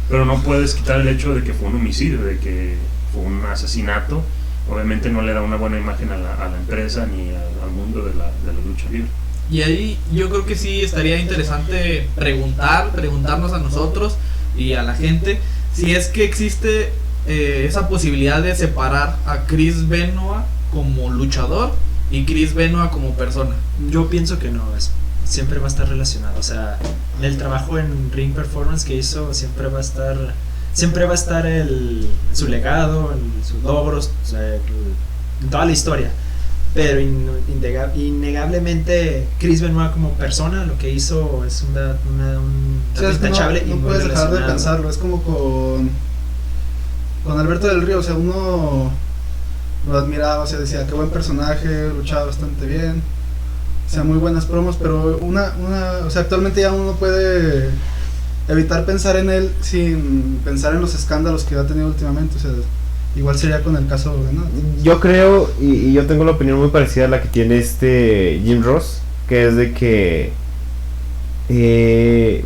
pero no puedes quitar el hecho de que fue un homicidio, de que fue un asesinato. Obviamente no le da una buena imagen a la empresa ni al mundo de la lucha libre. Y ahí yo creo que sí estaría interesante preguntarnos a nosotros y a la gente si es que existe esa posibilidad de separar a Chris Benoit como luchador y Chris Benoit como persona. Yo pienso que no, siempre va a estar relacionado. O sea, el trabajo en Ring Performance que hizo siempre va a estar su legado, sus logros, o sea, en toda la historia. Pero innegablemente Chris Benoit como persona lo que hizo es un dato intachable. No puedes dejar de pensarlo. Es como con Alberto del Río, o sea, uno lo admiraba, o sea, decía qué buen personaje, luchaba bastante bien, o sea, muy buenas promos, pero o sea, actualmente ya uno puede evitar pensar en él sin pensar en los escándalos que ha tenido últimamente, o sea, igual sería con el caso de Benoit. Yo creo, y yo tengo la opinión muy parecida a la que tiene Jim Ross, que es de que,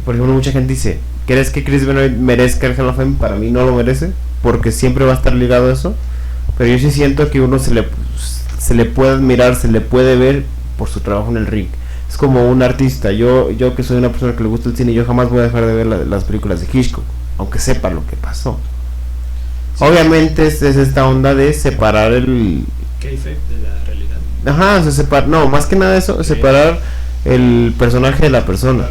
por ejemplo, mucha gente dice, ¿crees que Chris Benoit merezca el Hall of Fame? Para mí no lo merece, porque siempre va a estar ligado a eso, pero yo sí siento que uno se le puede admirar, se le puede ver por su trabajo en el ring. Es como un artista. Yo que soy una persona que le gusta el cine, yo jamás voy a dejar de ver las películas de Hitchcock, aunque sepa lo que pasó. Sí. Obviamente es esta onda de separar el kayfabe de la realidad. Ajá, no, más que nada eso, separar el personaje de la persona.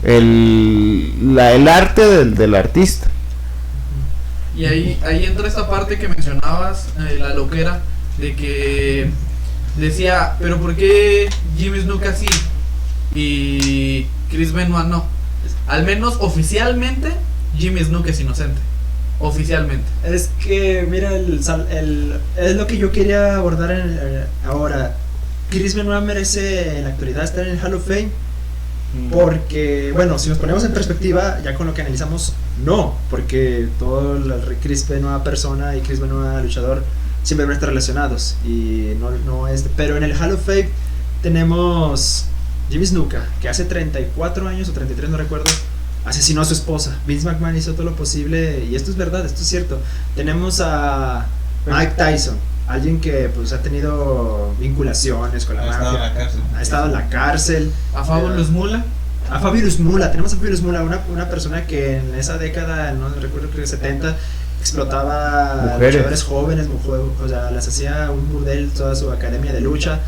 El arte del artista. Y ahí entra esta parte que mencionabas, la loquera, de que decía, pero ¿por qué Jimmy Snuka sí y Chris Benoit no? Al menos oficialmente Jimmy Snuka es inocente. Oficialmente. Es que, mira, es lo que yo quería abordar ahora. Chris Benoit merece en la actualidad estar en el Hall of Fame. Porque, bueno, si nos ponemos en perspectiva, ya con lo que analizamos, no, porque todo el Chris Benoit persona y Chris Benoit luchador siempre van a estar relacionados y no es, pero en el Hall of Fame tenemos Jimmy Snuka, que hace 34 años o 33, no recuerdo, asesinó a su esposa. Vince McMahon hizo todo lo posible, y esto es verdad, esto es cierto. Tenemos a Mike Tyson, alguien que pues ha tenido vinculaciones con la mafia, ha estado en la cárcel. A Fabulous Moolah. Tenemos a Fabulous Moolah, una persona que en esa década, no recuerdo, creo que 70, explotaba a luchadores jóvenes, o sea, les hacía un burdel toda su academia de lucha.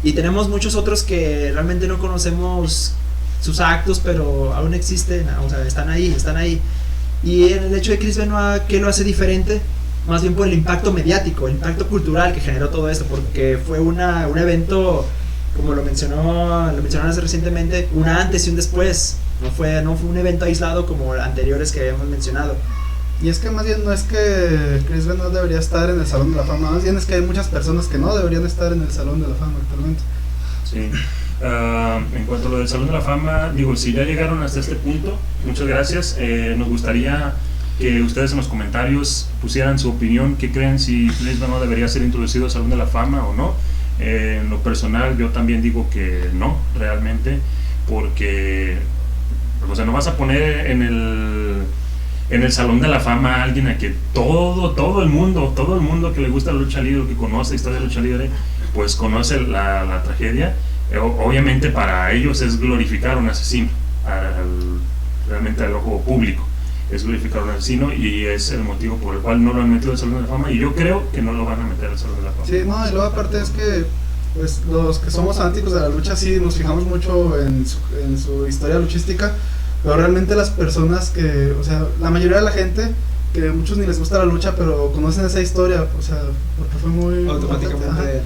Y tenemos muchos otros que realmente no conocemos sus actos, pero aún existen, o sea, están ahí. Y el hecho de Chris Benoit, ¿qué lo hace diferente? Más bien por el impacto mediático, el impacto cultural que generó todo esto, porque fue un evento, como lo mencionaron recientemente, un antes y un después. No fue un evento aislado como anteriores que habíamos mencionado. Y es que más bien no es que Chris Benoit debería estar en el Salón de la Fama, más bien es que hay muchas personas que no deberían estar en el Salón de la Fama actualmente. Sí. En cuanto a lo del Salón de la Fama, digo, si ya llegaron hasta este punto, muchas gracias. Nos gustaría que ustedes en los comentarios pusieran su opinión, qué creen, si Chris Benoit debería ser introducido al Salón de la Fama o no. En lo personal yo también digo que no, realmente, porque o sea, no vas a poner en el Salón de la Fama a alguien a que todo el mundo que le gusta la lucha libre, que conoce la historia de la lucha libre, pues conoce la tragedia. Obviamente para ellos es glorificar a un asesino, realmente al ojo público es glorificar a un asesino, y es el motivo por el cual no lo han metido al Salón de la Fama, y yo creo que no lo van a meter al Salón de la Fama. Sí, no, y luego aparte es que pues los que somos fanáticos de la lucha sí nos fijamos mucho en su historia luchística, pero realmente las personas que, o sea, la mayoría de la gente, que a muchos ni les gusta la lucha, pero conocen esa historia, o sea, porque fue muy... Automáticamente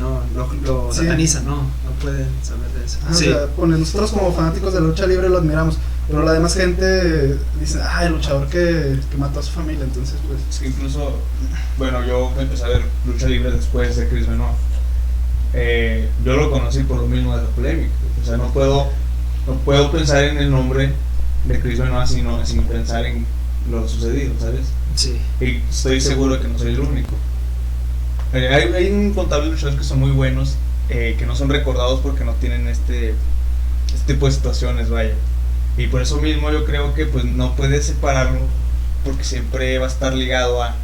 lo sí. Satanizan, no pueden saber de eso. Sí. O sea, nosotros como fanáticos de la lucha libre lo admiramos, pero la demás gente dice, el luchador que mató a su familia, entonces pues... Es que incluso, bueno, yo empecé a ver lucha libre después de Chris Benoit. Yo lo conocí por lo mismo de la polémica, o sea, no puedo pensar en el nombre de Chris Benoit sin pensar en lo sucedido, ¿sabes? Sí. Y estoy seguro de que no soy el único. Hay incontables luchadores que son muy buenos, que no son recordados porque no tienen este tipo de situaciones, vaya. Y por eso mismo yo creo que pues no puedes separarlo, porque siempre va a estar ligado a,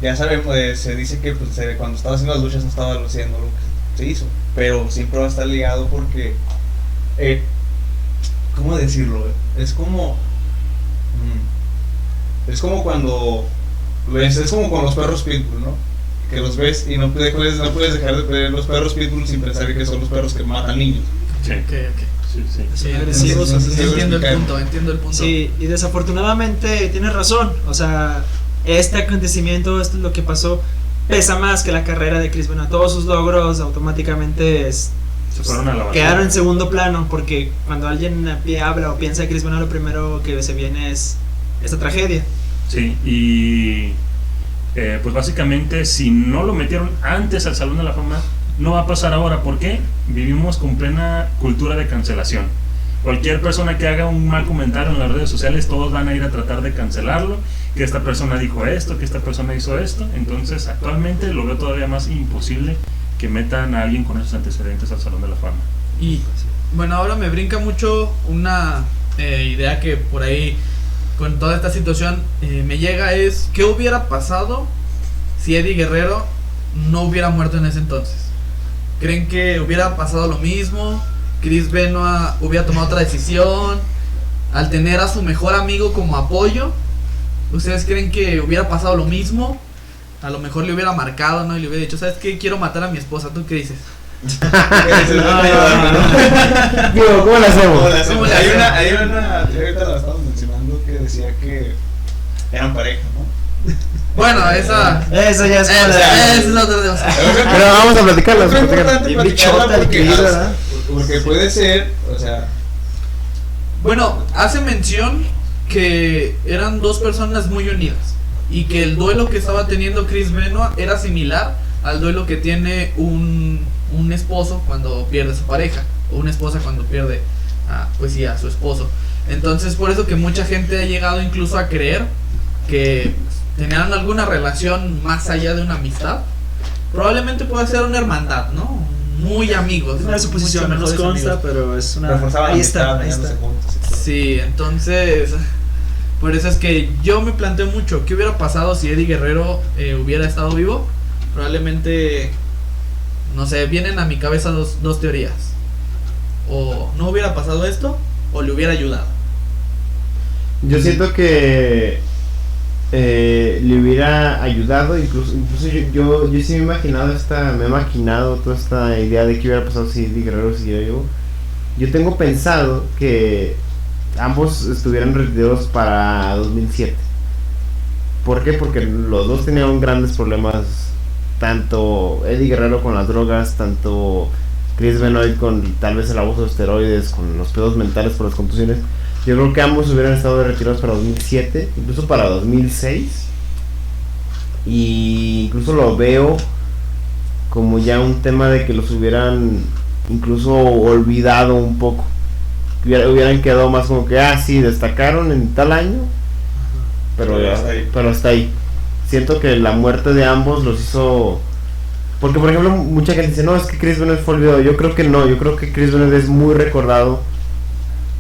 ya sabemos, se dice que pues, cuando estaba haciendo las luchas no estaba haciendo lo que se hizo, pero siempre va a estar ligado porque, ¿cómo decirlo? Es como cuando ves, es como con los perros pitbull, ¿no? Que los ves y no puedes dejar de ver los perros pitbull sin pensar que son los perros que matan niños. Sí. Ok. Sí. Sí, Agresivos, Entonces, entiendo el punto. Sí, y desafortunadamente tienes razón. O sea, este acontecimiento, esto es lo que pasó, pesa más que la carrera de Chris Benoit. Todos sus logros automáticamente Se fueron a la basura. quedaron en segundo plano, porque cuando alguien habla o piensa de Chris Benoit, lo primero que se viene es esta tragedia. Sí, y pues básicamente si no lo metieron antes al Salón de la Fama, no va a pasar ahora. ¿Por qué? Vivimos con plena cultura de cancelación. Cualquier persona que haga un mal comentario en las redes sociales, todos van a ir a tratar de cancelarlo, que esta persona dijo esto, que esta persona hizo esto. Entonces actualmente lo veo todavía más imposible que metan a alguien con esos antecedentes al Salón de la Fama. Y bueno, ahora me brinca mucho una idea que por ahí con toda esta situación me llega, es ¿qué hubiera pasado si Eddie Guerrero no hubiera muerto en ese entonces? ¿Creen que hubiera pasado lo mismo? ¿Chris Benoit hubiera tomado otra decisión al tener a su mejor amigo como apoyo? ¿Ustedes creen que hubiera pasado lo mismo? A lo mejor le hubiera marcado, ¿no? Y le hubiera dicho, ¿sabes qué? Quiero matar a mi esposa. ¿Tú qué dices? Digo, ¿cómo lo hacemos? ¿Cómo le Hay hacemos? una teoría, ahorita la estamos mencionando, que decía que eran pareja, ¿no? Bueno, esa Eso ya es como es la otra cosa. Pero vamos a platicarlo. Es importante Y platicarla bichota el porque, que hizo, ¿verdad? porque puede ser, o sea, Bueno, hace mención que eran dos personas muy unidas y que el duelo que estaba teniendo Chris Benoit era similar al duelo que tiene un esposo cuando pierde a su pareja, o una esposa cuando pierde a su esposo. Entonces por eso que mucha gente ha llegado incluso a creer que tenían alguna relación más allá de una amistad. Probablemente puede ser una hermandad, ¿no? Muy amigos, ¿no? Una suposición, no Mucho nos mejores consta, amigos. pero es una... reforzaba la Ahí está, amistad, ahí bañándose está. juntos y todo. Sí, entonces por eso es que yo me planteo mucho qué hubiera pasado si Eddie Guerrero hubiera estado vivo. Probablemente, no sé, vienen a mi cabeza dos teorías. O no hubiera pasado esto, o le hubiera ayudado. Yo siento que le hubiera ayudado, incluso yo sí me he imaginado toda esta idea de qué hubiera pasado si Eddie Guerrero siguiera vivo. Yo tengo pensado que ambos estuvieran retirados para 2007. ¿Por qué? Porque los dos tenían grandes problemas, tanto Eddie Guerrero con las drogas, tanto Chris Benoit con tal vez el abuso de esteroides, con los pedos mentales por las contusiones. Yo creo que ambos hubieran estado retirados para 2007, incluso para 2006. Y incluso lo veo como ya un tema de que los hubieran incluso olvidado un poco. Hubieran quedado más como que, sí, destacaron en tal año, pero hasta ahí. Siento que la muerte de ambos los hizo... Porque, por ejemplo, mucha gente dice, no, es que Chris Benoit fue olvidado. Yo creo que no, yo creo que Chris Benoit es muy recordado,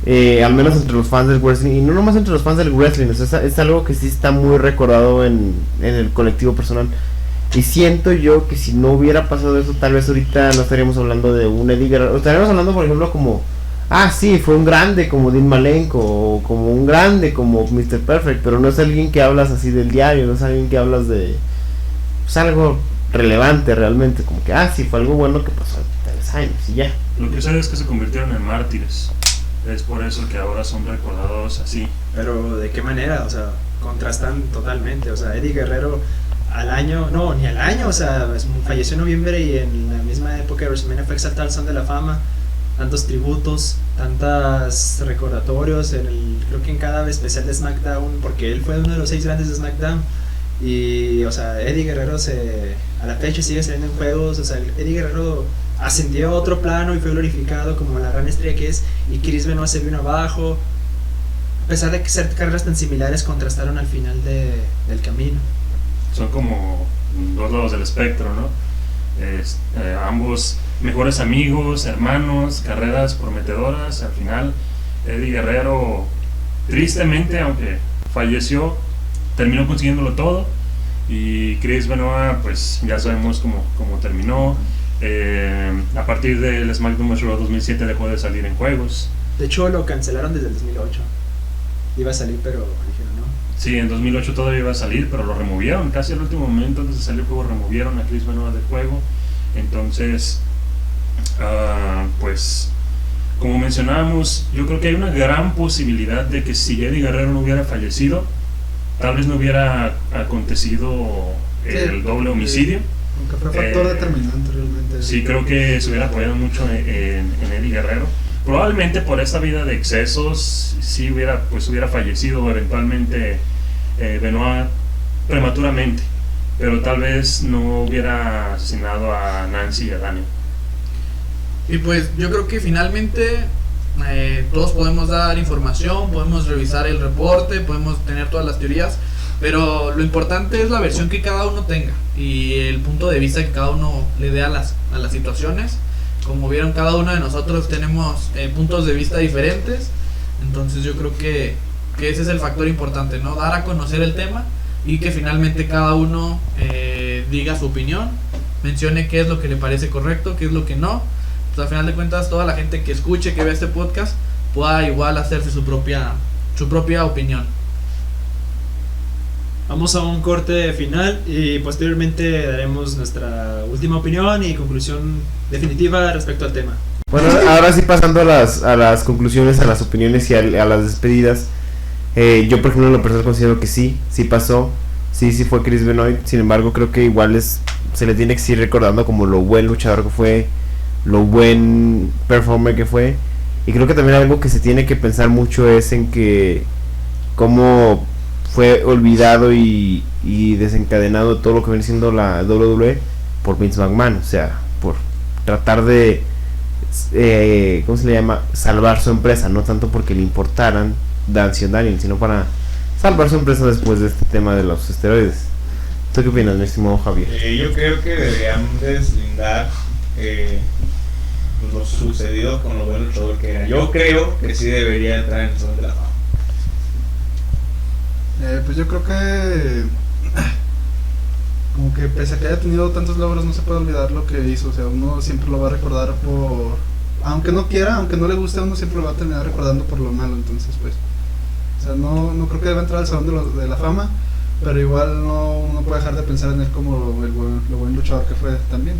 al menos entre los fans del wrestling, y no nomás entre los fans del wrestling, es algo que sí está muy recordado en el colectivo personal. Y siento yo que si no hubiera pasado eso, tal vez ahorita no estaríamos hablando de un Eddie Guerrero. Estaríamos hablando, por ejemplo, como... sí, fue un grande como Dean Malenko, o como un grande como Mr. Perfect, pero no es alguien que hablas así del diario, no es alguien que hablas de... Pues algo relevante realmente, como que, sí, fue algo bueno que pasó hace 3 años y ya. Lo que sé es que se convirtieron en mártires. Es por eso que ahora son recordados así. Pero ¿de qué manera? O sea, contrastan totalmente. O sea, Eddie Guerrero al año, no, ni al año, o sea, falleció en noviembre y en la misma época de WrestleMania fue exaltado al Salón de la Fama. Tantos tributos, tantos recordatorios, creo que en cada especial de SmackDown, porque él fue uno de los 6 grandes de SmackDown. Y, o sea, Eddie Guerrero a la fecha sigue saliendo en juegos. O sea, Eddie Guerrero ascendió a otro plano y fue glorificado como la gran estrella que es. Y Chris Benoit se vino abajo. A pesar de que ser carreras tan similares, contrastaron al final del camino. Son como dos lados del espectro, ¿no? ambos mejores amigos, hermanos, carreras prometedoras. Al final Eddie Guerrero, tristemente, aunque falleció, terminó consiguiéndolo todo, y Chris Benoit, pues ya sabemos cómo terminó. A partir del SmackDown Raw 2007 dejó de salir en juegos. De hecho, lo cancelaron desde el 2008. Iba a salir, pero dijeron no. Sí, en 2008 todavía iba a salir, pero lo removieron casi al último momento antes de salir el juego. Removieron a Chris Benoit del juego. Entonces, pues como mencionábamos, yo creo que hay una gran posibilidad de que si Eddie Guerrero no hubiera fallecido, tal vez no hubiera acontecido el doble homicidio. Aunque fue factor determinante realmente. Sí, creo que se hubiera apoyado mucho en Eddie Guerrero. Probablemente por esta vida de excesos sí hubiera fallecido eventualmente Benoit prematuramente, pero tal vez no hubiera asesinado a Nancy y a Daniel. Y pues yo creo que finalmente todos podemos dar información, podemos revisar el reporte, podemos tener todas las teorías, pero lo importante es la versión que cada uno tenga y el punto de vista que cada uno le dé a las situaciones. Como vieron, cada uno de nosotros tenemos puntos de vista diferentes, entonces yo creo que ese es el factor importante, ¿no? Dar a conocer el tema y que finalmente cada uno diga su opinión, mencione qué es lo que le parece correcto, qué es lo que no. Pues al final de cuentas, toda la gente que escuche, que vea este podcast, pueda igual hacerse su propia opinión. Vamos a un corte final y posteriormente daremos nuestra última opinión y conclusión definitiva respecto al tema. Bueno, ahora sí, pasando a las conclusiones, a las opiniones y a las despedidas. Yo, por ejemplo, en lo personal considero que sí pasó. Sí fue Chris Benoit. Sin embargo, creo que igual se le tiene que seguir recordando como lo buen luchador que fue, lo buen performer que fue. Y creo que también algo que se tiene que pensar mucho es en que cómo fue olvidado y desencadenado todo lo que viene siendo la WWE por Vince McMahon. O sea, por tratar de ¿cómo se le llama? Salvar su empresa, no tanto porque le importaran Dance y Daniel, sino para salvar su empresa después de este tema de los esteroides. ¿Tú qué opinas, mi estimado Javier? Yo creo que deberían deslindar lo sucedido con lo buen luchador que era. Yo creo que sí debería entrar en el Salón de la Fama. Pues yo creo que como que pese a que haya tenido tantos logros, no se puede olvidar lo que hizo. O sea, uno siempre lo va a recordar por, aunque no quiera, aunque no le guste, uno siempre lo va a terminar recordando por lo malo. Entonces pues, o sea, no creo que deba entrar al Salón de la Fama, pero igual no puede dejar de pensar en él como lo buen luchador que fue también.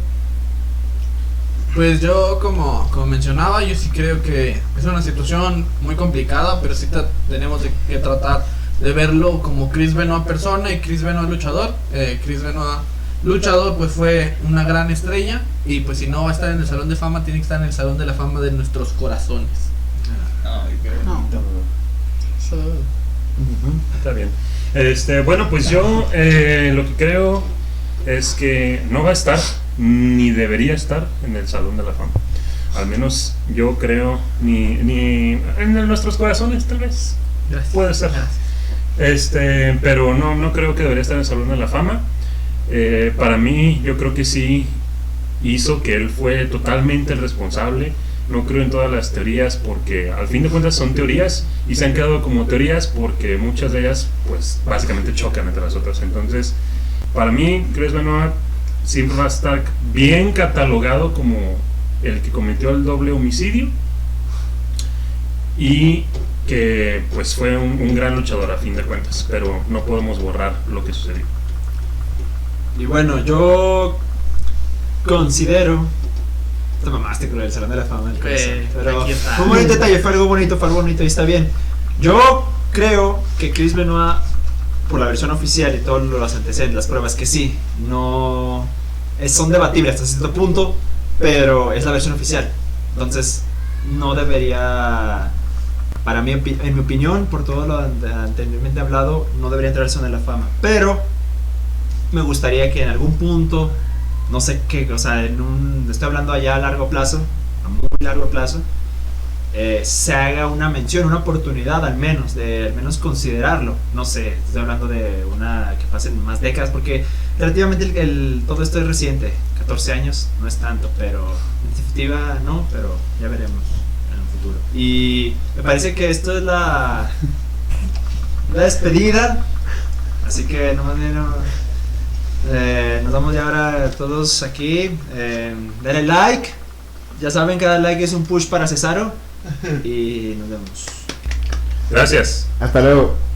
Pues yo como mencionaba, yo sí creo que es una situación muy complicada, pero sí tenemos que tratar de verlo como Chris Benoit persona y Chris Benoit luchador. Chris Benoit luchador pues fue una gran estrella, y pues si no va a estar en el Salón de Fama, tiene que estar en el Salón de la Fama de nuestros corazones. Está bien. Bueno, pues yo lo que creo es que no va a estar ni debería estar en el Salón de la Fama. Al menos yo creo ni en nuestros corazones, tal vez. Gracias. Puede ser. Gracias. Pero no creo que debería estar en el Salón de la Fama. Para mí, yo creo que sí hizo que él fue totalmente el responsable. No creo en todas las teorías, porque al fin de cuentas son teorías y se han quedado como teorías porque muchas de ellas pues básicamente chocan entre las otras. Entonces, para mí, Chris Benoit siempre va a estar bien catalogado como el que cometió el doble homicidio y que pues fue un gran luchador a fin de cuentas, pero no podemos borrar lo que sucedió. Y bueno, yo considero, te mamaste con el Salón de la Fama, pero fue un bonito detalle, fue algo bonito y está bien. Yo creo que Chris Benoit, por la versión oficial y todos los antecedentes, las pruebas, que sí, no son debatibles hasta cierto punto, pero es la versión oficial. Entonces no debería, para mí, en mi opinión, por todo lo anteriormente hablado, no debería entrar al Salón de la Fama. Pero me gustaría que en algún punto, no sé qué, o sea, estoy hablando allá a largo plazo, a muy largo plazo, se haga una mención, una oportunidad al menos considerarlo. No sé, estoy hablando de que pasen más décadas, porque relativamente todo esto es reciente, 14 años no es tanto, pero en definitiva no, pero ya veremos en el futuro. Y me parece que esto es la despedida, así que nos vamos ya ahora todos aquí. Denle like, ya saben, cada like es un push para Cesaro y nos vemos. Gracias. Hasta luego.